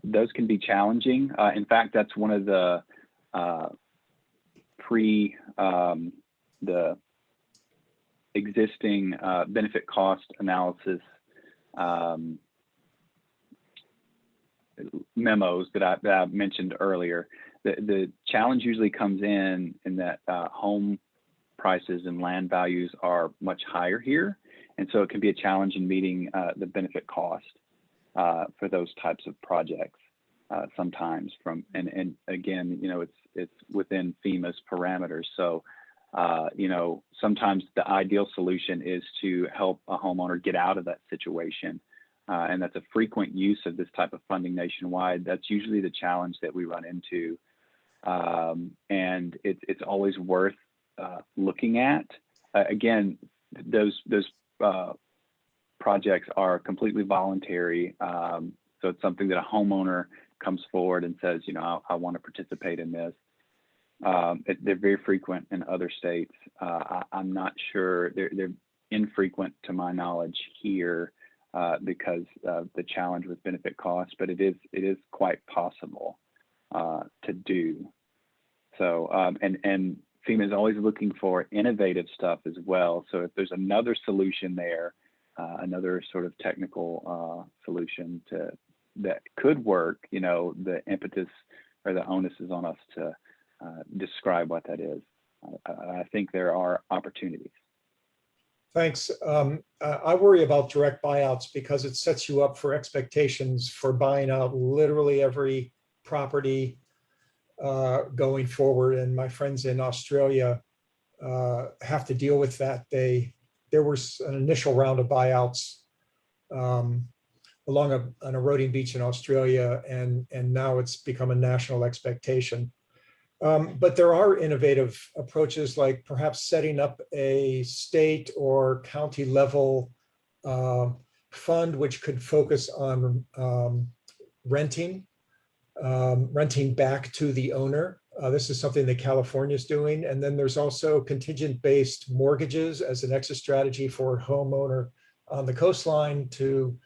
Those can be challenging. In fact, that's one of the the existing benefit cost analysis memos that I mentioned earlier. The challenge usually comes in that home prices and land values are much higher here, and so it can be a challenge in meeting the benefit cost for those types of projects sometimes. And again, it's within FEMA's parameters. So sometimes the ideal solution is to help a homeowner get out of that situation. And that's a frequent use of this type of funding nationwide. That's usually the challenge that we run into. And it's always worth looking at. Again, those projects are completely voluntary. So it's something that a homeowner comes forward and says, I want to participate in this. They're very frequent in other states. I'm not sure, they're infrequent to my knowledge here because of the challenge with benefit costs, but it is quite possible to do. So, and FEMA is always looking for innovative stuff as well. So if there's another solution there, another sort of technical solution that could work, the impetus or the onus is on us to describe what that is. I think there are opportunities. Thanks. I worry about direct buyouts because it sets you up for expectations for buying out literally every property going forward. And my friends in Australia have to deal with that. There was an initial round of buyouts along an eroding beach in Australia, and now it's become a national expectation. But there are innovative approaches, like perhaps setting up a state or county level fund which could focus on renting back to the owner. This is something that California is doing. And then there's also contingent-based mortgages as an exit strategy for a homeowner on the coastline to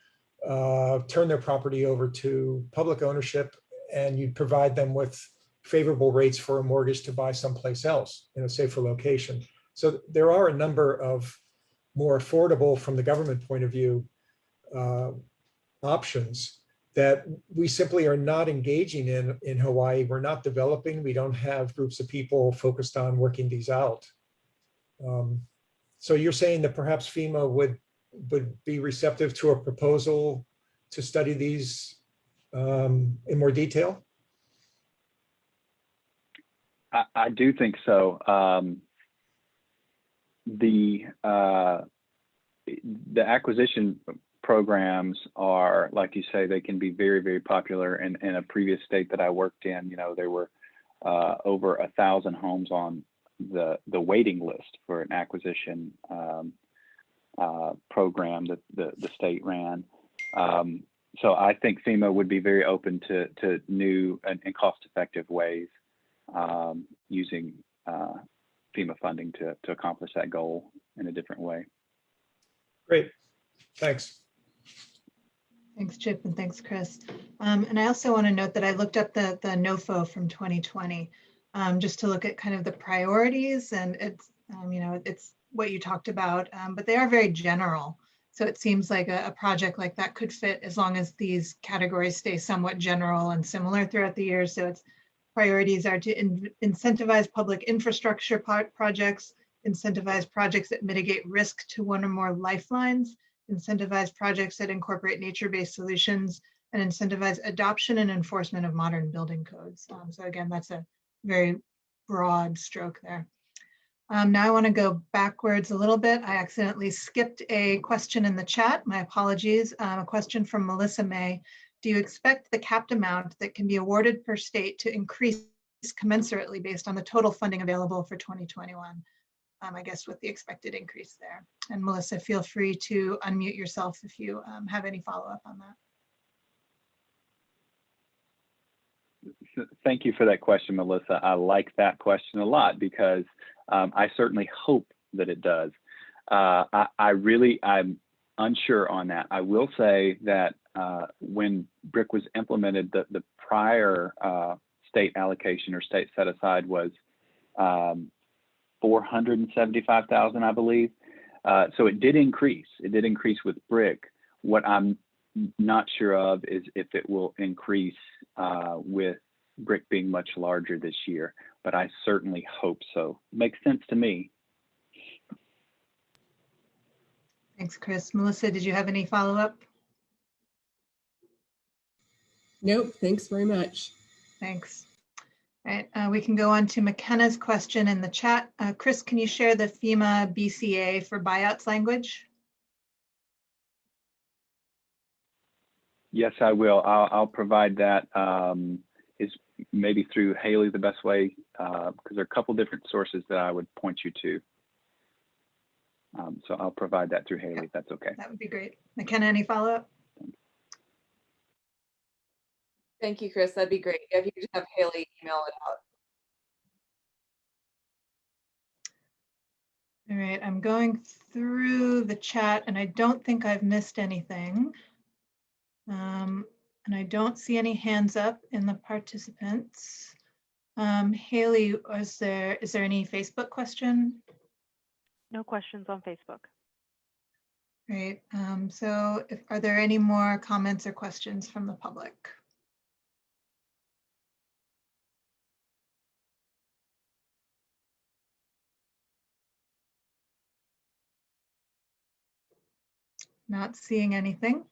turn their property over to public ownership, and you'd provide them with favorable rates for a mortgage to buy someplace else in a safer location. So there are a number of more affordable, from the government point of view, options that we simply are not engaging in Hawaii. We're not developing. We don't have groups of people focused on working these out. So you're saying that perhaps FEMA would be receptive to a proposal to study these in more detail? I do think so. The acquisition programs are, like you say, they can be very, very popular. And in a previous state that I worked in, there were over 1,000 homes on the waiting list for an acquisition program that the state ran. So I think FEMA would be very open to new and cost-effective ways using FEMA funding to accomplish that goal in a different way. Great, thanks. Thanks, Chip, and thanks, Chris. And I also want to note that I looked up the NOFO from 2020, just to look at kind of the priorities, and it's, it's what you talked about, but they are very general. So it seems like a project like that could fit as long as these categories stay somewhat general and similar throughout the year. So its priorities are to incentivize public infrastructure projects, incentivize projects that mitigate risk to one or more lifelines, incentivize projects that incorporate nature-based solutions, and incentivize adoption and enforcement of modern building codes. So again, that's a very broad stroke there. Now I want to go backwards a little bit. I accidentally skipped a question in the chat. My apologies. A question from Melissa May. Do you expect the capped amount that can be awarded per state to increase commensurately based on the total funding available for 2021? I guess with the expected increase there. And Melissa, feel free to unmute yourself if you have any follow-up on that. Thank you for that question, Melissa. I like that question a lot because I certainly hope that it does. I'm unsure on that. I will say that when BRIC was implemented, the prior state allocation or state set aside was $475,000, I believe. So it did increase. It did increase with BRIC. What I'm not sure of is if it will increase with BRIC being much larger this year, but I certainly hope so. Makes sense to me. Thanks, Chris. Melissa, did you have any follow-up? Nope, thanks very much. Thanks. All right, we can go on to McKenna's question in the chat. Chris, can you share the FEMA BCA for buyouts language? Yes, I will. I'll provide that. Is maybe through Haley the best way, because there are a couple different sources that I would point you to. So I'll provide that through Haley, if that's okay. That would be great. McKenna, any follow-up? Thank you, Chris. That'd be great. If you could just have Haley email it out. All right, I'm going through the chat and I don't think I've missed anything. And I don't see any hands up in the participants. Haley, is there any Facebook question? No questions on Facebook. Great. So are there any more comments or questions from the public? Not seeing anything.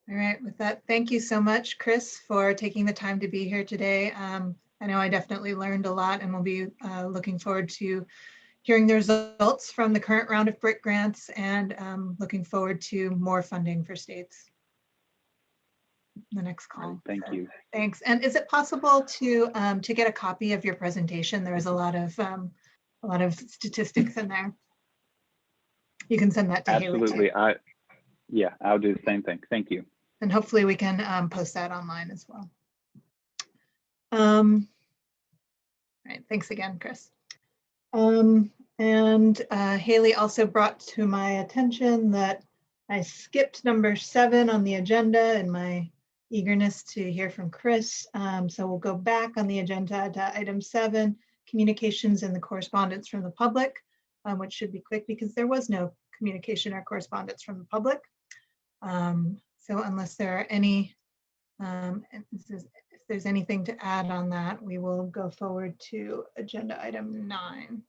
All right, with that, thank you so much, Chris, for taking the time to be here today. I know I definitely learned a lot and we'll be looking forward to hearing the results from the current round of BRIC grants and looking forward to more funding for states. The next call. Thank you. Thanks. And is it possible to get a copy of your presentation? There is a lot of statistics in there. You can send that to Absolutely. Haley too. Yeah, I'll do the same thing. Thank you. And hopefully we can post that online as well. All right, thanks again, Chris. And Haley also brought to my attention that I skipped number 7 on the agenda in my eagerness to hear from Chris. So we'll go back on the agenda to item 7, communications and the correspondence from the public, which should be quick because there was no communication or correspondence from the public. So unless there are any, if there's anything to add on that, we will go forward to agenda item 9.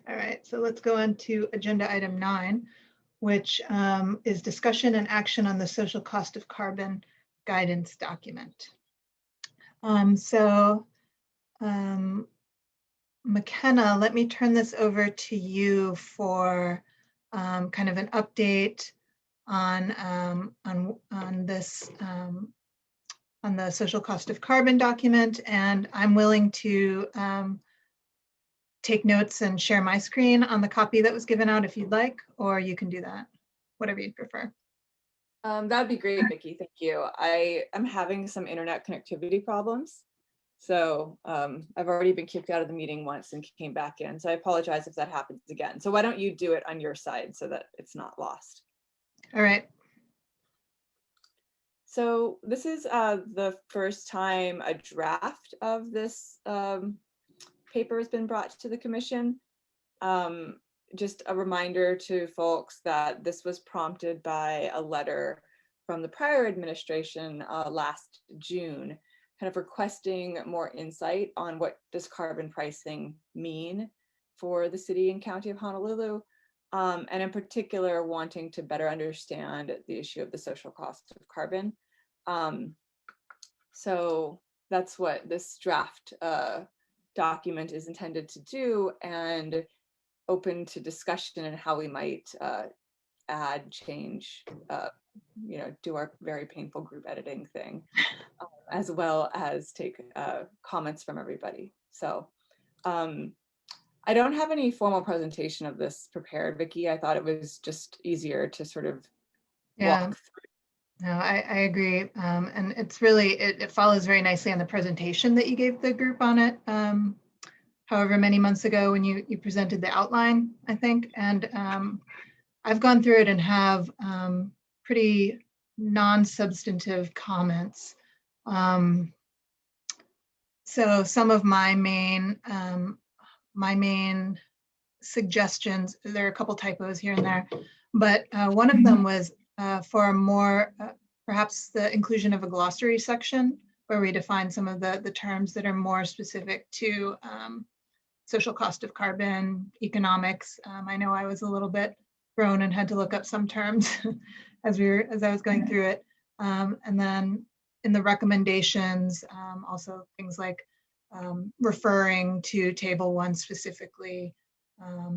All right, so let's go on to agenda item 9, which is discussion and action on the social cost of carbon guidance document. McKenna, let me turn this over to you for kind of an update on this on the social cost of carbon document, and I'm willing to take notes and share my screen on the copy that was given out if you'd like, or you can do that, whatever you'd prefer. That'd be great, Vicki. Thank you. I am having some internet connectivity problems. So I've already been kicked out of the meeting once and came back in. So I apologize if that happens again. So why don't you do it on your side so that it's not lost? All right. So this is the first time a draft of this paper has been brought to the commission. Just a reminder to folks that this was prompted by a letter from the prior administration last June, kind of requesting more insight on what does carbon pricing mean for the city and county of Honolulu, and in particular wanting to better understand the issue of the social cost of carbon. So that's what this draft document is intended to do, and open to discussion and how we might add, change, do our very painful group editing thing, as well as take comments from everybody. So I don't have any formal presentation of this prepared, Vicki. I thought it was just easier to sort of walk through. No, I agree. And it's really, it follows very nicely on the presentation that you gave the group on it. However many months ago when you presented the outline, I think. And I've gone through it and have pretty non-substantive comments. So some of my main suggestions, there are a couple typos here and there, but one of them was for more, perhaps the inclusion of a glossary section where we define some of the terms that are more specific to social cost of carbon, economics. I know I was a little bit thrown and had to look up some terms as I was going through it. And then in the recommendations, also things like referring to table 1 specifically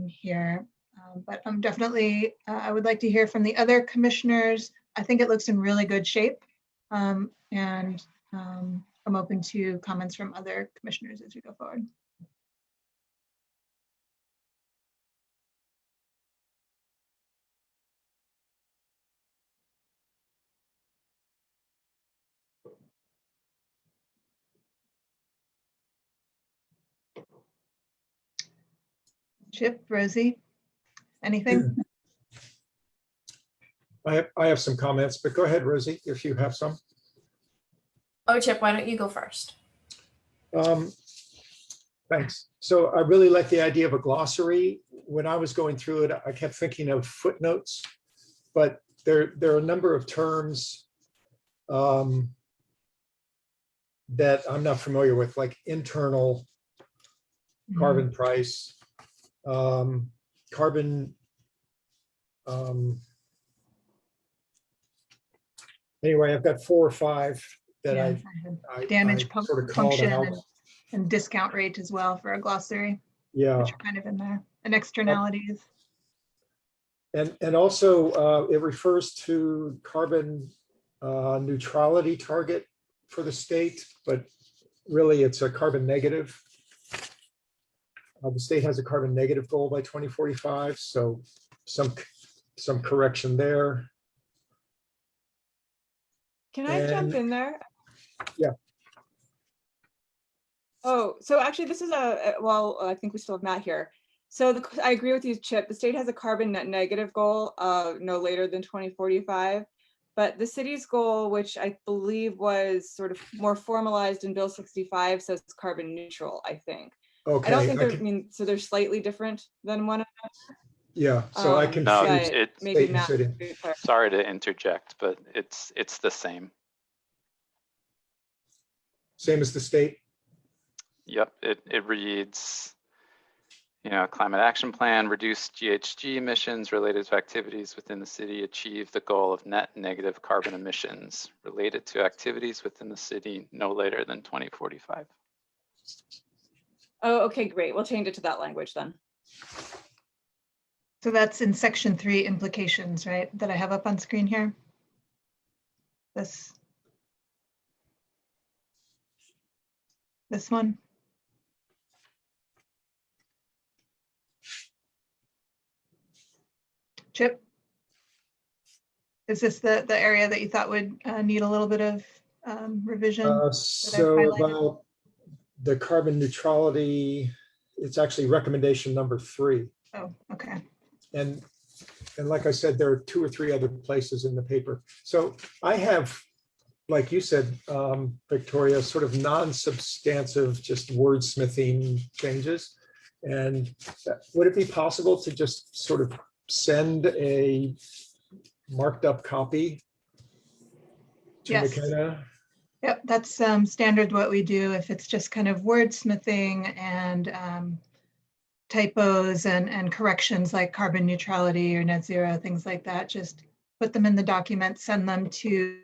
here. But I'm definitely, I would like to hear from the other commissioners. I think it looks in really good shape. And I'm open to comments from other commissioners as we go forward. Chip, Rosie, anything? I have some comments, but go ahead, Rosie, if you have some. Oh, Chip, why don't you go first? Thanks. So I really like the idea of a glossary. When I was going through it, I kept thinking of footnotes, but there are a number of terms that I'm not familiar with, like internal carbon price, carbon. Anyway, I've got 4 or 5 that I damage sort of called function out. and discount rate as well for a glossary. Yeah. Which are kind of in there, and externalities. And also it refers to carbon neutrality target for the state, but really it's a carbon negative. The state has a carbon negative goal by 2045, so some correction there. Can I jump in there? Yeah. Oh, so actually this is well, I think we still have Matt here. So I agree with you, Chip. The state has a carbon net negative goal of no later than 2045. But the city's goal, which I believe was sort of more formalized in Bill 65, says it's carbon neutral, I think. Okay. I don't think they're, I mean, so they're slightly different than one another. Yeah, so I can maybe Matt, sorry to interject, but it's the same. Same as the state? Yep, it reads, climate action plan, reduce GHG emissions related to activities within the city, achieve the goal of net negative carbon emissions related to activities within the city no later than 2045. Oh, okay, great. We'll change it to that language then. So that's in section 3 implications, right? That I have up on screen here. This. This one? Chip? Is this the area that you thought would need a little bit of revision? So about the carbon neutrality, it's actually recommendation number 3. Oh, okay. And like I said, there are 2 or 3 other places in the paper. So I have, like you said, Victoria, sort of non-substantive, just wordsmithing changes. And would it be possible to just sort of send a marked up copy to Yes. McKenna? Yep, that's standard what we do. If it's just kind of wordsmithing and typos and corrections like carbon neutrality or net zero, things like that, just put them in the document, send them to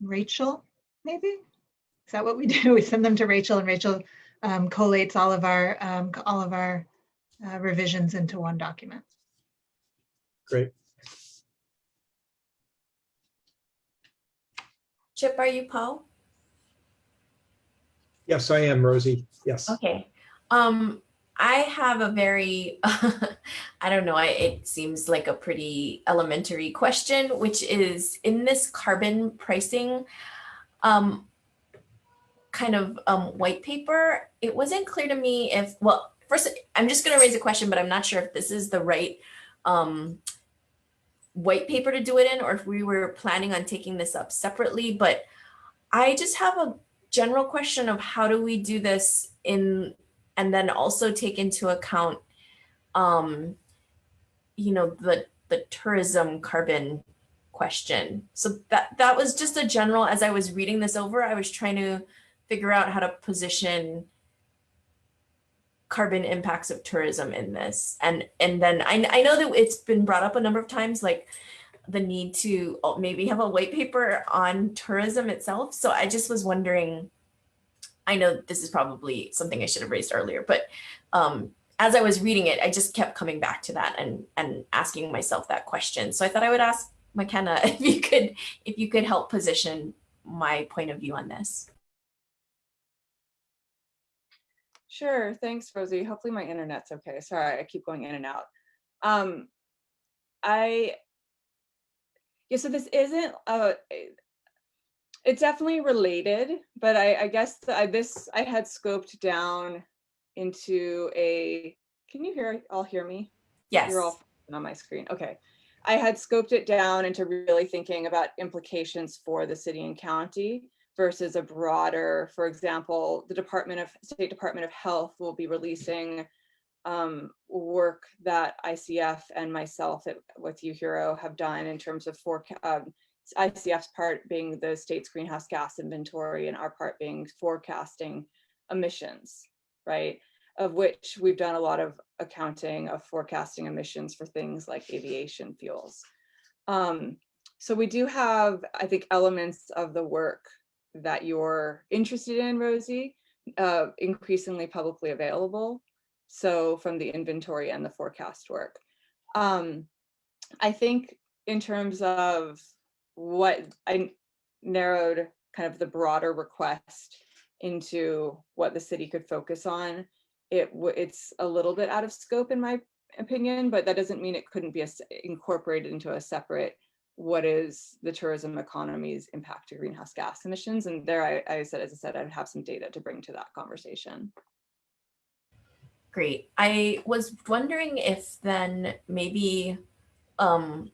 Rachel, maybe? Is that what we do? We send them to Rachel, and Rachel collates all of our revisions into one document. Great. Chip, are you Paul? Yes, I am, Rosie. Yes. Okay. I have a very, I don't know, it seems like a pretty elementary question, which is in this carbon pricing kind of white paper, it wasn't clear to me if, well, first, I'm just going to raise a question, but I'm not sure if this is the right white paper to do it in, or if we were planning on taking this up separately. But I just have a general question of how do we do this in, and then also take into account, you know, the tourism carbon question. So that was just a general, as I was reading this over, I was trying to figure out how to position carbon impacts of tourism in this. And then I know that it's been brought up a number of times, like the need to maybe have a white paper on tourism itself. So I just was wondering, I know this is probably something I should have raised earlier, but as I was reading it, I just kept coming back to that and asking myself that question. So I thought I would ask McKenna if you could help position my point of view on this. Sure, thanks, Rosie. Hopefully my internet's okay. Sorry, I keep going in and out. So this isn't it's definitely related, but I guess I had scoped down into a, can you all hear me? Yes. You're all on my screen. Okay. I had scoped it down into really thinking about implications for the city and county versus a broader, for example, the State Department of Health will be releasing work that ICF and myself with UHERO have done in terms of ICF's part being the state's greenhouse gas inventory and our part being forecasting emissions, right? Of which we've done a lot of accounting of forecasting emissions for things like aviation fuels. So we do have, I think, elements of the work that you're interested in, Rosie, increasingly publicly available. So from the inventory and the forecast work. I think in terms of what I narrowed kind of the broader request into what the city could focus on, it's a little bit out of scope in my opinion, but that doesn't mean it couldn't be incorporated into a separate, what is the tourism economy's impact to greenhouse gas emissions? And there, as I said, I'd have some data to bring to that conversation. Great. I was wondering if then maybe a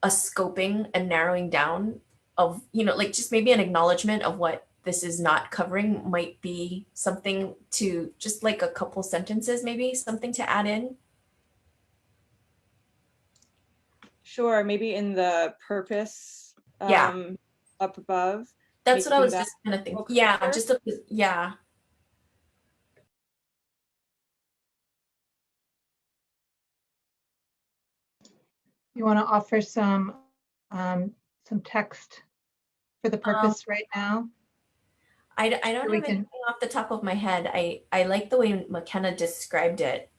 scoping and narrowing down of, you know, like just maybe an acknowledgement of what this is not covering might be something to just like a couple sentences, maybe something to add in. Sure, maybe in the purpose Yeah. up above. That's what I was just kind of thinking. Yeah, yeah. You want to offer some text for the purpose right now? I don't have anything off the top of my head. I like the way McKenna described it.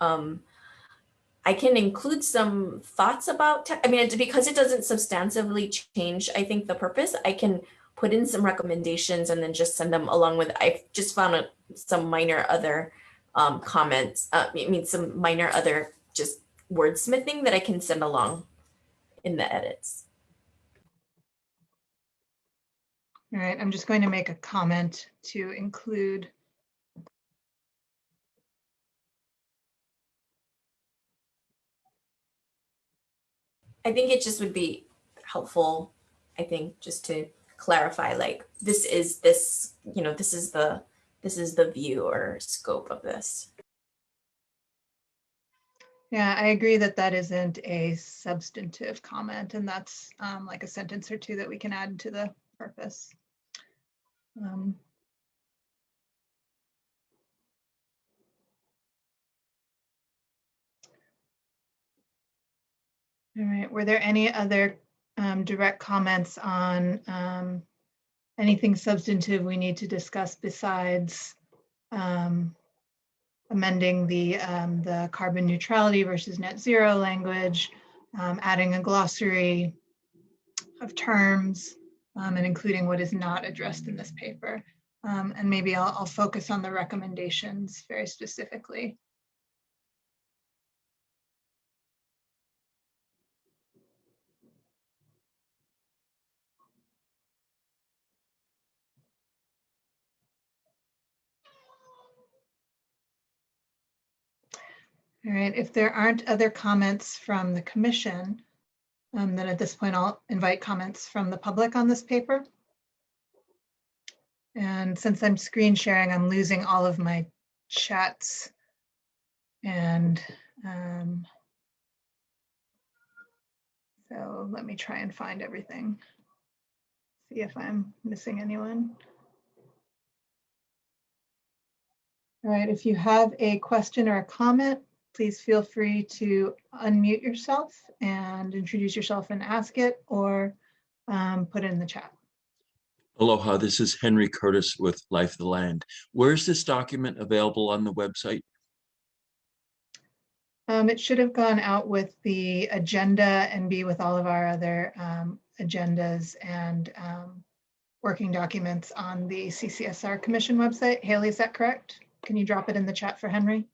I can include some thoughts about, I mean, because it doesn't substantively change, I think, the purpose, I can put in some recommendations and then just send them along with, I've just found some minor other comments, some minor other just wordsmithing that I can send along in the edits. All right, I'm just going to make a comment to include. I think it just would be helpful, I think, just to clarify, like, this is the view or scope of this. Yeah, I agree that that isn't a substantive comment, and that's like a sentence or two that we can add to the purpose. All right, were there any other direct comments on anything substantive we need to discuss besides amending the carbon neutrality versus net zero language, adding a glossary of terms, and including what is not addressed in this paper? And maybe I'll focus on the recommendations very specifically. All right, if there aren't other comments from the commission, then at this point, I'll invite comments from the public on this paper. And since I'm screen sharing, I'm losing all of my chats. And so let me try and find everything. See if I'm missing anyone. All right, if you have a question or a comment, please feel free to unmute yourself and introduce yourself and ask it, or put it in the chat. Aloha, this is Henry Curtis with Life of the Land. Where is this document available on the website? It should have gone out with the agenda and be with all of our other agendas and working documents on the CCSR Commission website. Haley, is that correct? Can you drop it in the chat for Henry?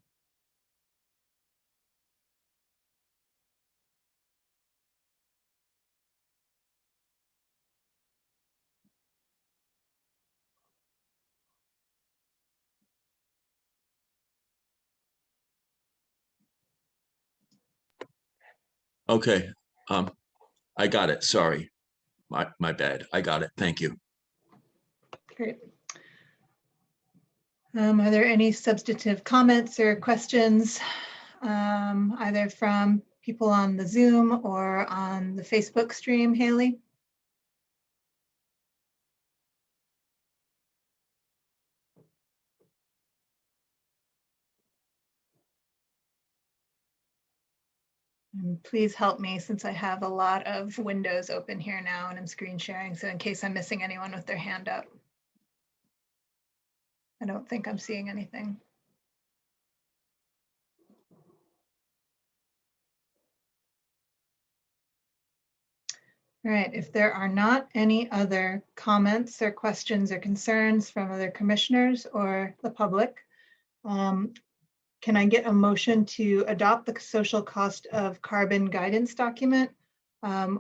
Okay, I got it. Sorry, my bad. I got it. Thank you. Great. Are there any substantive comments or questions, either from people on the Zoom or on the Facebook stream, Haley? And please help me, since I have a lot of windows open here now and I'm screen sharing, so in case I'm missing anyone with their hand up. I don't think I'm seeing anything. All right, if there are not any other comments or questions or concerns from other commissioners or the public, can I get a motion to adopt the social cost of carbon guidance document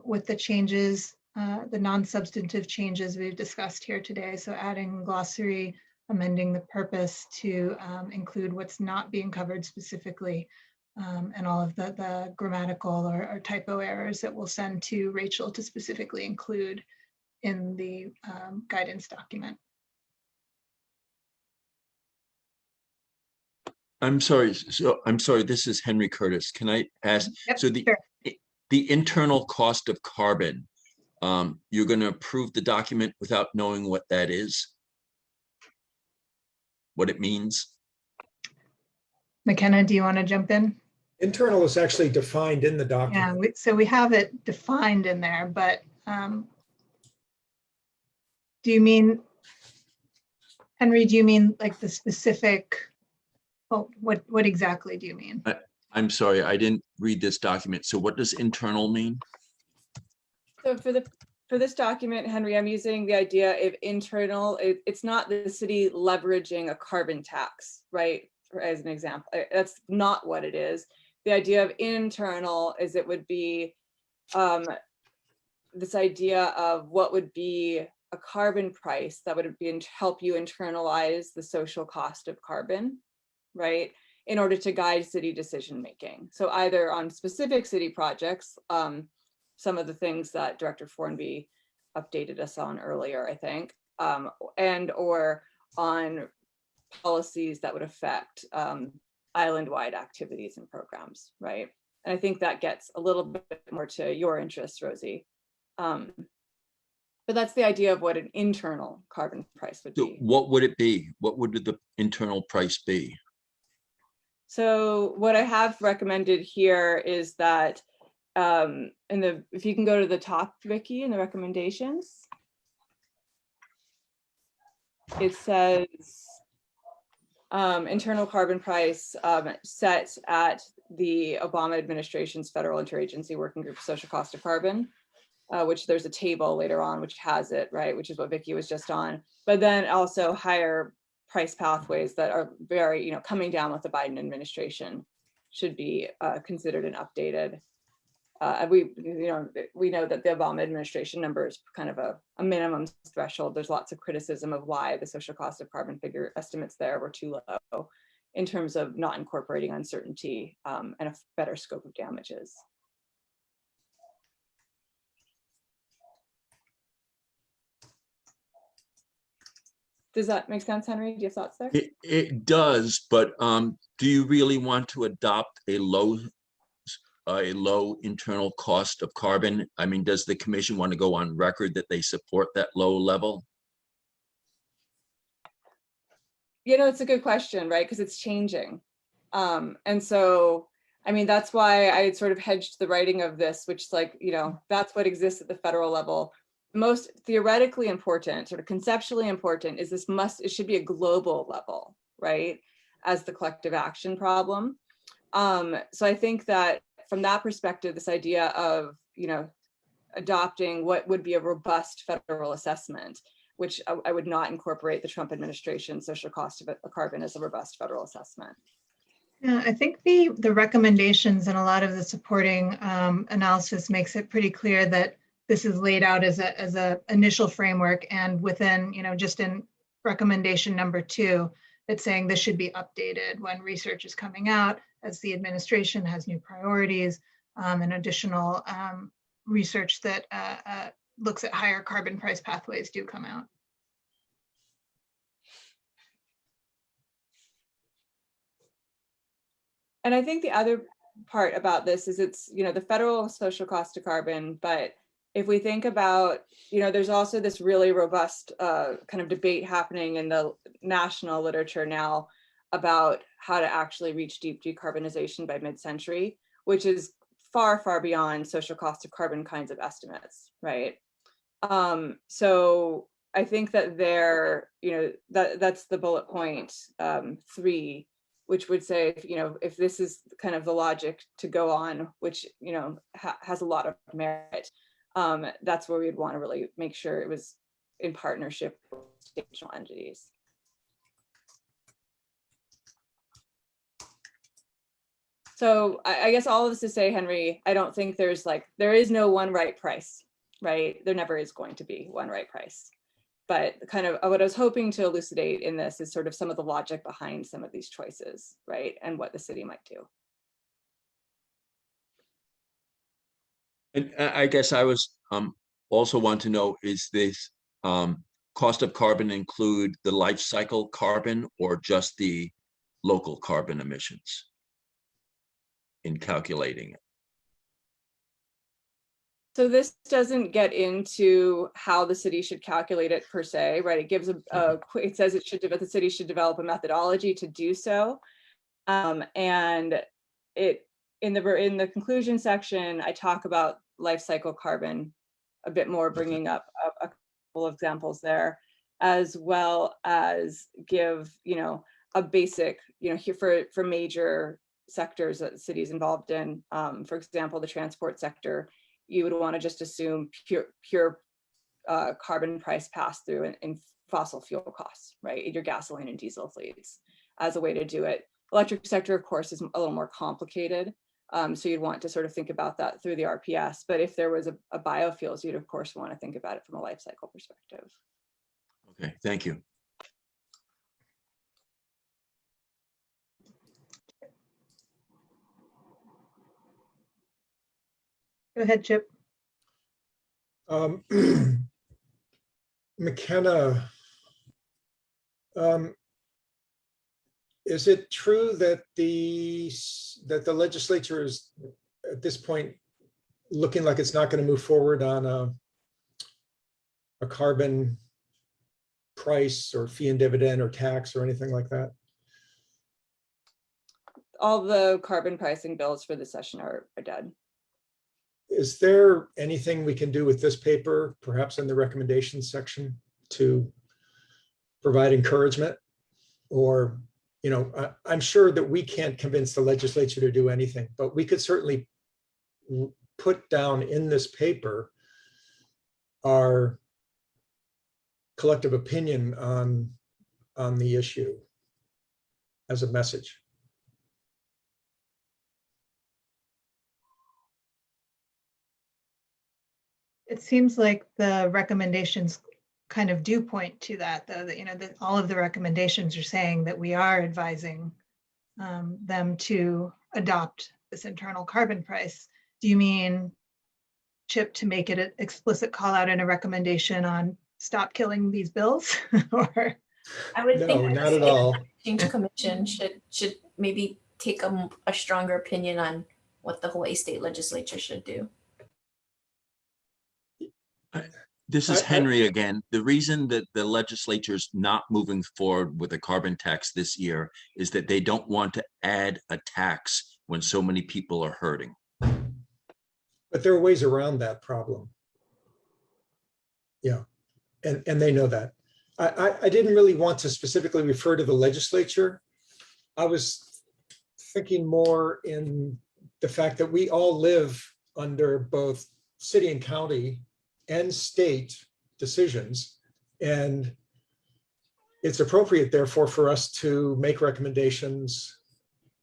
with the changes, the non-substantive changes we've discussed here today? So adding glossary, amending the purpose to include what's not being covered specifically, and all of the grammatical or typo errors that we'll send to Rachel to specifically include in the guidance document. I'm sorry. So I'm sorry. This is Henry Curtis. Can I ask? Yep, So sure. the internal cost of carbon, you're going to approve the document without knowing what that is, what it means? McKenna, do you want to jump in? Internal is actually defined in the document. Yeah, so we have it defined in there, but do you mean, Henry, do you mean like the specific, well, what exactly do you mean? I'm sorry, I didn't read this document. So what does internal mean? So for the for this document, Henry, I'm using the idea of internal. It's not the city leveraging a carbon tax, right? As an example, that's not what it is. The idea of internal is it would be this idea of what would be a carbon price that would be help you internalize the social cost of carbon, right? In order to guide city decision making. So either on specific city projects, some of the things that Director Formby updated us on earlier, I think, and or on policies that would affect island-wide activities and programs, right? And I think that gets a little bit more to your interests, Rosie. But that's the idea of what an internal carbon price would So be. what would it be? What would the internal price be? So what I have recommended here is that if you can go to the top, Vicky, in the recommendations, it says internal carbon price set at the Obama administration's Federal Interagency Working Group Social Cost of Carbon, which there's a table later on which has it, right, which is what Vicky was just on. But then also higher price pathways that are very, coming down with the Biden administration should be considered and updated. We know that the Obama administration number is kind of a minimum threshold. There's lots of criticism of why the social cost of carbon figure estimates there were too low in terms of not incorporating uncertainty and a better scope of damages. Does that make sense, Henry? Do you have thoughts there? It does, but do you really want to adopt a low internal cost of carbon? I mean, does the commission want to go on record that they support that low level? It's a good question, right? Because it's changing. And so, I mean, that's why I sort of hedged the writing of this, which is like, that's what exists at the federal level. Most theoretically important, sort of conceptually important, is it should be a global level, right? As the collective action problem. So I think that from that perspective, this idea of, adopting what would be a robust federal assessment, which I would not incorporate the Trump administration social cost of carbon as a robust federal assessment. Yeah, I think the recommendations and a lot of the supporting analysis makes it pretty clear that this is laid out as a initial framework, and within, just in recommendation number 2, it's saying this should be updated when research is coming out, as the administration has new priorities and additional research that looks at higher carbon price pathways do come out. And I think the other part about this is it's, the federal social cost of carbon, but if we think about, there's also this really robust kind of debate happening in the national literature now about how to actually reach deep decarbonization by mid-century, which is far, far beyond social cost of carbon kinds of estimates, right? So I think that that's the bullet point 3, which would say, if this is kind of the logic to go on, which, has a lot of merit, that's where we'd want to really make sure it was in partnership with state entities. So I guess all of this to say, Henry, I don't think there is no one right price, right? There never is going to be one right price. But kind of what I was hoping to elucidate in this is sort of some of the logic behind some of these choices, right? And what the city might do. And I guess I was also want to know, is this cost of carbon include the life cycle carbon or just the local carbon emissions in calculating it? So this doesn't get into how the city should calculate it per se, right? It gives it says the city should develop a methodology to do so. And in the conclusion section, I talk about life cycle carbon a bit more, bringing up a couple of examples there, as well as give, a basic, here for major sectors that the city's involved in. For example, the transport sector, you would want to just assume pure carbon price pass through in fossil fuel costs, right? Your gasoline and diesel fleets as a way to do it. Electric sector, of course, is a little more complicated. So you'd want to sort of think about that through the RPS. But if there was a biofuels, you'd of course want to think about it from a life cycle perspective. Okay, thank you. Go ahead, Chip. McKenna, is it true that the legislature is at this point looking like it's not going to move forward on a carbon price or fee and dividend or tax or anything like that? All the carbon pricing bills for this session are dead. Is there anything we can do with this paper, perhaps in the recommendations section, to provide encouragement? Or, you know, I'm sure that we can't convince the legislature to do anything, but we could certainly put down in this paper our collective opinion on the issue as a message. It seems like the recommendations kind of do point to that, though, that, you know, that all of the recommendations are saying that we are advising them to adopt this internal carbon price. Do you mean, Chip, to make it an explicit call out in a recommendation on stop killing these bills? Or I would think No, that not the at all. Change Commission should maybe take a stronger opinion on what the Hawaii State Legislature should do. This is Henry again. The reason that the legislature's not moving forward with a carbon tax this year is that they don't want to add a tax when so many people are hurting. But there are ways around that problem. Yeah, and they know that. I didn't really want to specifically refer to the legislature. I was thinking more in the fact that we all live under both city and county and state decisions. And it's appropriate, therefore, for us to make recommendations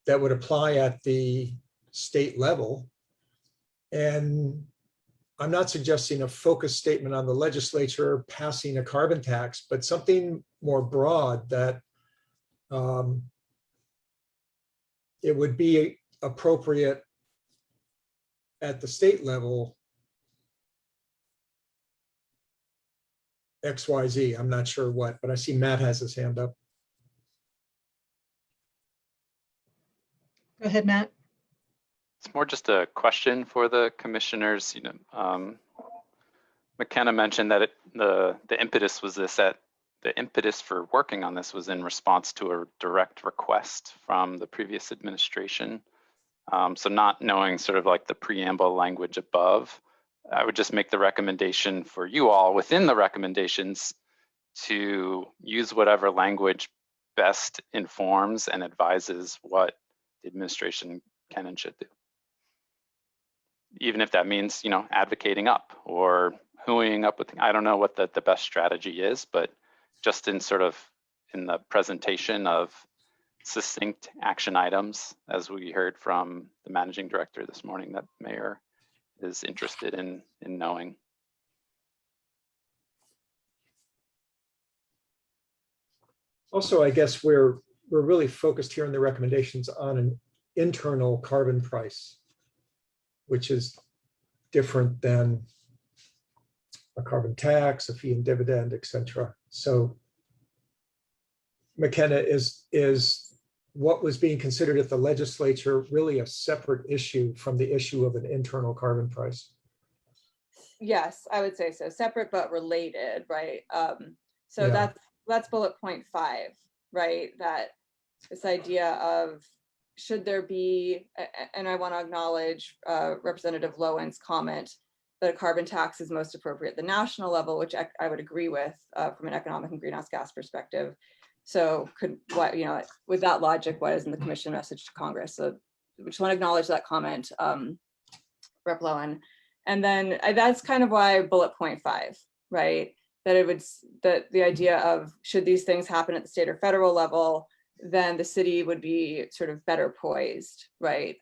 that would apply at the state level. And I'm not suggesting a focused statement on the legislature passing a carbon tax, but something more broad that it would be appropriate at the state level XYZ. I'm not sure what, but I see Matt has his hand up. go ahead, Matt. It's more just a question for the commissioners. You know, McKenna mentioned that the impetus was the impetus for working on this was in response to a direct request from the previous administration. So not knowing sort of like the preamble language above, I would just make the recommendation for you all within the recommendations to use whatever language best informs and advises what the administration can and should do. Even if that means, you know, advocating up or hooing up with, I don't know what the best strategy is, but just in sort of in the presentation of succinct action items, as we heard from the managing director this morning, that Mayor is interested in knowing. Also, I guess we're really focused here in the recommendations on an internal carbon price, which is different than a carbon tax, a fee and dividend, et cetera. So McKenna, is what was being considered at the legislature really a separate issue from the issue of an internal carbon price? Yes, I would say so. Separate but related, right? So Yeah. that's bullet point 5, right? That this idea of should there be, and I want to acknowledge Representative Lowen's comment that a carbon tax is most appropriate at the national level, which I would agree with from an economic and greenhouse gas perspective. So with that logic, what is in the commission message to Congress? So we just want to acknowledge that comment, Rep. Lowen. And then that's kind of why bullet point 5, right? That the idea of should these things happen at the state or federal level, then the city would be sort of better poised, right?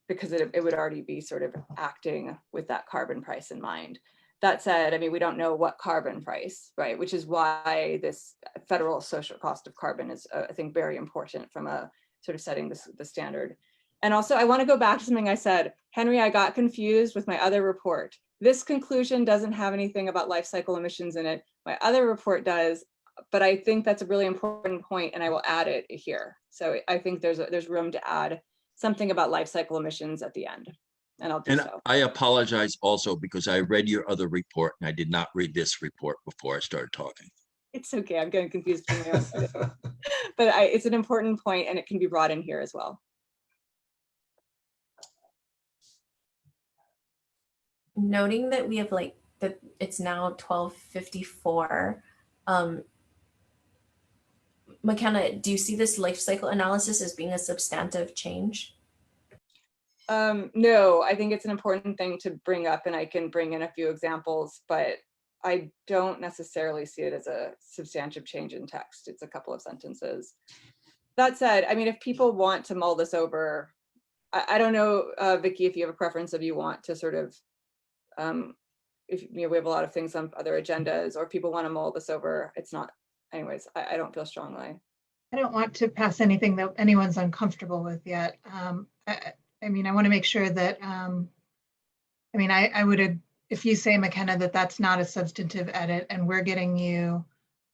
Because it would already be sort of acting with that carbon price in mind. That said, I mean, we don't know what carbon price, right? Which is why this federal social cost of carbon is, I think, very important from a sort of setting the standard. And also, I want to go back to something I said. Henry, I got confused with my other report. This conclusion doesn't have anything about life cycle emissions in it. My other report does, but I think that's a really important point, and I will add it here. So I think there's room to add something about life cycle emissions at the end, and I'll do And so. I apologize also because I read your other report and I did not read this report before I started talking. It's okay, I'm getting confused from my own side of it. But it's an important point, and it can be brought in here as well. Noting that we have like that it's now 12:54. McKenna, do you see this life cycle analysis as being a substantive change? No, I think it's an important thing to bring up, and I can bring in a few examples, but I don't necessarily see it as a substantive change in text. It's a couple of sentences. That said, I mean, if people want to mull this over, I don't know, Vicky, if you have a preference of you want to sort of, if you know, we have a lot of things on other agendas, or if people want to mull this over, it's not, anyways, I don't feel strongly. I don't want to pass anything that anyone's uncomfortable with yet. I mean, I want to make sure that, I mean, I would, if you say, McKenna, that that's not a substantive edit and we're getting you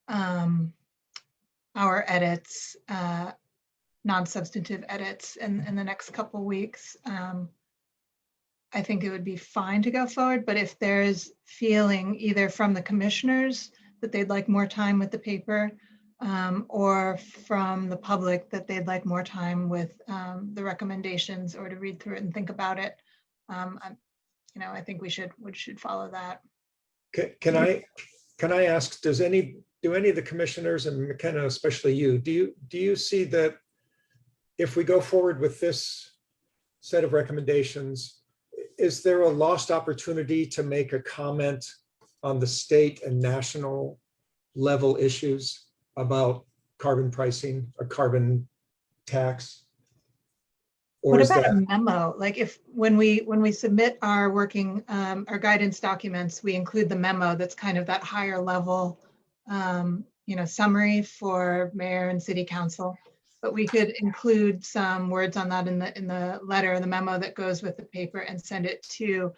our edits, non-substantive edits in the next couple weeks, I think it would be fine to go forward. But if there's feeling either from the commissioners that they'd like more time with the paper, or from the public that they'd like more time with the recommendations or to read through it and think about it, you know, I think we should follow that. Can I ask, do any of the commissioners, and McKenna, especially you, do you see that if we go forward with this set of recommendations, is there a lost opportunity to make a comment on the state and national level issues about carbon pricing, a carbon tax? Or What is about that a memo? Like if when we submit our working our guidance documents, we include the memo that's kind of that higher level, you know, summary for mayor and city council. But we could include some words on that in the letter, the memo that goes with the paper, and send it to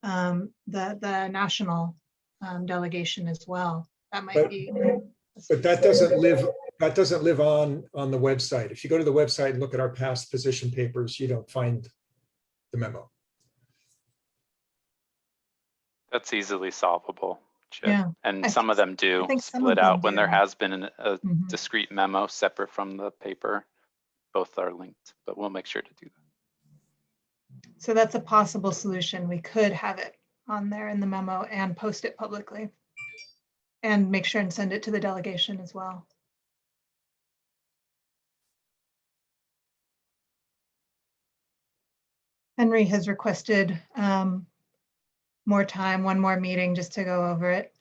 the national delegation as well. That might be. But that doesn't live on the website. If you go to the website and look at our past position papers, you don't find the memo. That's easily solvable, Chip. Yeah. And some of them do split out when there has been a discrete memo separate from the paper. Both are linked, but we'll make sure to do that. So that's a possible solution. We could have it on there in the memo and post it publicly. And make sure and send it to the delegation as well. Henry has requested more time, one more meeting just to go over it.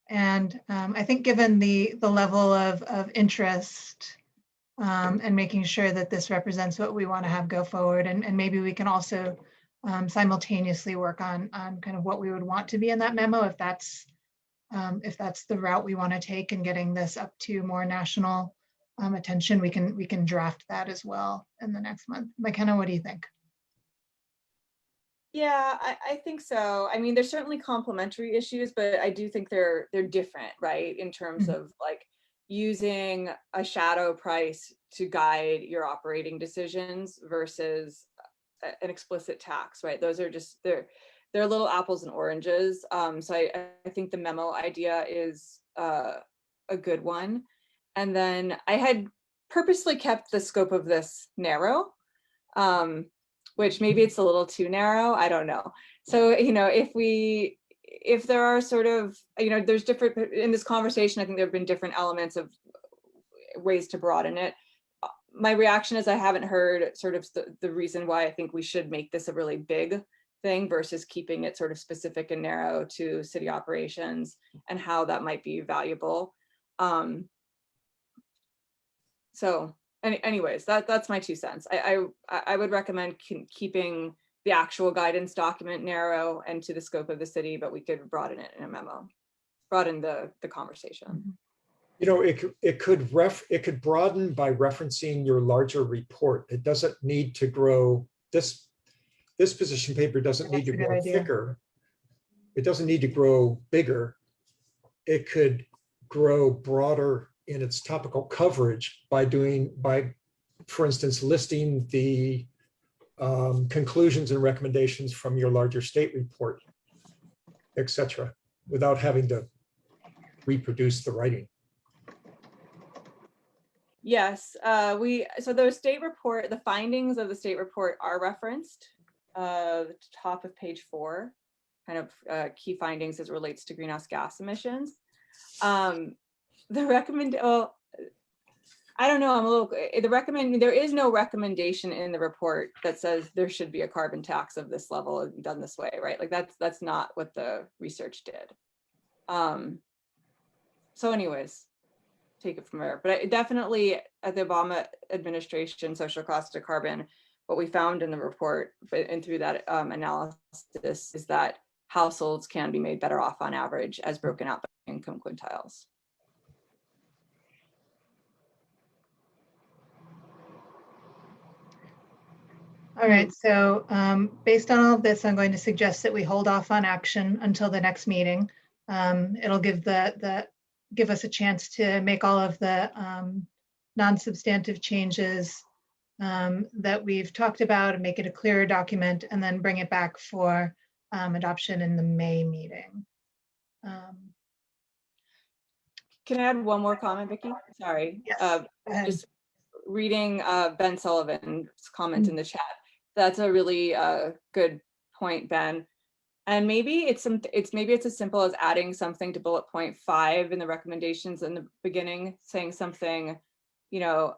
And I think given the level of interest and making sure that this represents what we want to have go forward, and maybe we can also simultaneously work on kind of what we would want to be in that memo, if that's the route we want to take and getting this up to more national attention, we can draft that as well in the next month. McKenna, what do you think? Yeah, I think so. I mean, there's certainly complementary issues, but I do think they're different, right? In terms of like using a shadow price to guide your operating decisions versus an explicit tax, right? Those are just, they're little apples and oranges. So I think the memo idea is a good one. And then I had purposely kept the scope of this narrow, which maybe it's a little too narrow, I don't know. So, you know, if there are sort of, you know, there's different, in this conversation, I think there have been different elements of ways to broaden it. My reaction is I haven't heard sort of the reason why I think we should make this a really big thing versus keeping it sort of specific and narrow to city operations and how that might be valuable. So anyways, that's my 2 cents. I would recommend keeping the actual guidance document narrow and to the scope of the city, but we could broaden it in a memo, broaden the conversation. You know, it could broaden by referencing your larger report. It doesn't need to grow. This position paper doesn't need to grow thicker. It doesn't need to grow bigger. It could grow broader in its topical coverage by, for instance, listing the conclusions and recommendations from your larger state report, etc., without having to reproduce the writing. Yes, so the state report, the findings of the state report are referenced, the top of page 4, kind of key findings as it relates to greenhouse gas emissions. I don't know, there is no recommendation in the report that says there should be a carbon tax of this level done this way, right? Like that's not what the research did. So anyways, take it from there. But definitely at the Obama administration, social cost of carbon, what we found in the report and through that analysis is that households can be made better off on average as broken out by income quintiles. All right, so based on all of this, I'm going to suggest that we hold off on action until the next meeting. It'll give us a chance to make all of the non-substantive changes that we've talked about and make it a clearer document, and then bring it back for adoption in the May meeting. Can I add one more comment, Vicki? Sorry. Yes, just reading Ben Sullivan's comment in the chat. That's a really good point, Ben. And maybe it's as simple as adding something to bullet point 5 in the recommendations in the beginning, saying something, you know,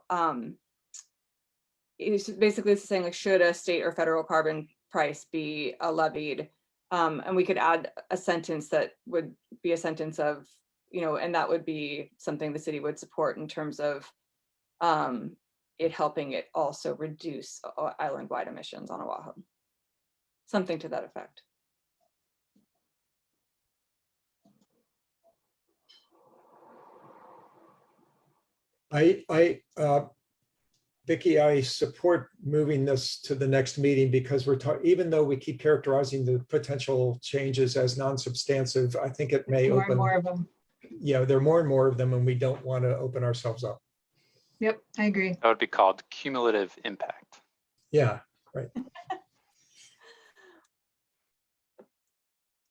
it's basically saying like, should a state or federal carbon price be levied? And we could add a sentence that would be a sentence of, you know, and that would be something the city would support in terms of it helping it also reduce island-wide emissions on Oahu. Something to that effect. Vicki, I support moving this to the next meeting because even though we keep characterizing the potential changes as non-substantive, I think it may open more of them. Yeah, there are more and more of them, and we don't want to open ourselves up. Yep, I agree. That would be called cumulative impact. Yeah, right.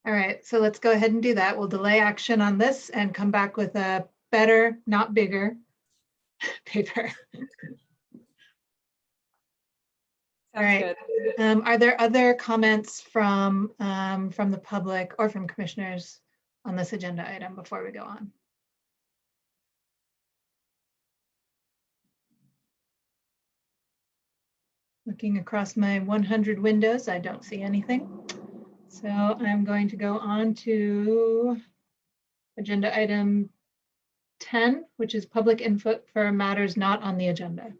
All right, so let's go ahead and do that. We'll delay action on this and come back with a better, not bigger paper. All right. Are there other comments from the public or from commissioners on this agenda item before we go on? Looking across my 100 windows, I don't see anything. So I'm going to go on to agenda item 10, which is public input for matters not on the agenda.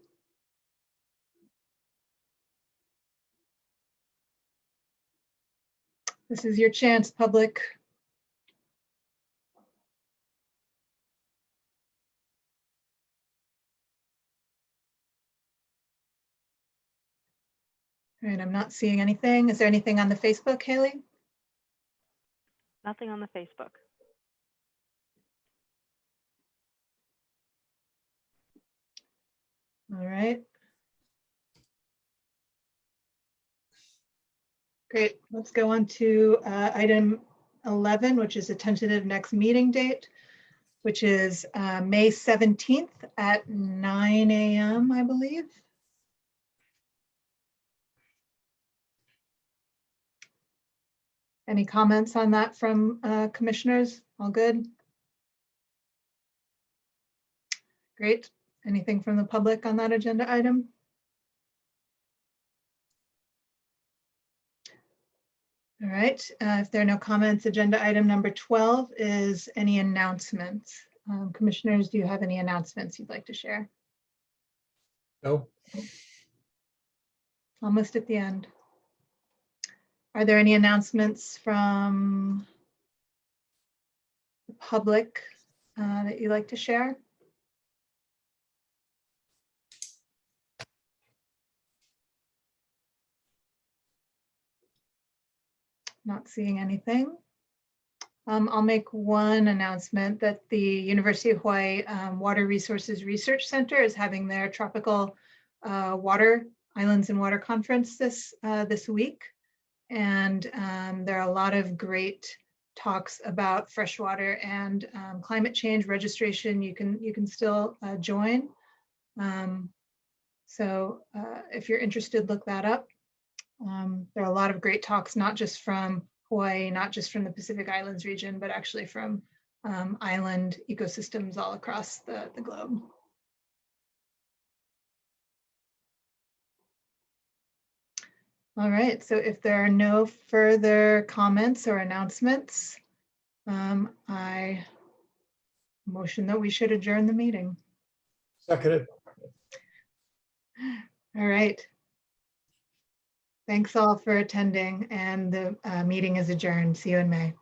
This is your chance, public. All right, I'm not seeing anything. Is there anything on the Facebook, Haley? Nothing on the Facebook. All right. Great, let's go on to item 11, which is a tentative next meeting date, which is May 17th at 9 a.m., I believe. Any comments on that from commissioners? All good? Great. Anything from the public on that agenda item? All right, if there are no comments, agenda item number 12 is any announcements. Commissioners, do you have any announcements you'd like to share? No, Almost at the end. Are there any announcements from the public that you'd like to share? Not seeing anything. I'll make one announcement that the University of Hawaii Water Resources Research Center is having their tropical water islands and water conference this week. And there are a lot of great talks about freshwater and climate change. Registration, you can still join. So if you're interested, look that up. There are a lot of great talks, not just from Hawaii, not just from the Pacific Islands region, but actually from island ecosystems all across the globe. All right, so if there are no further comments or announcements, I motion that we should adjourn the meeting. seconded. All right. Thanks all for attending, and the meeting is adjourned. See you in May.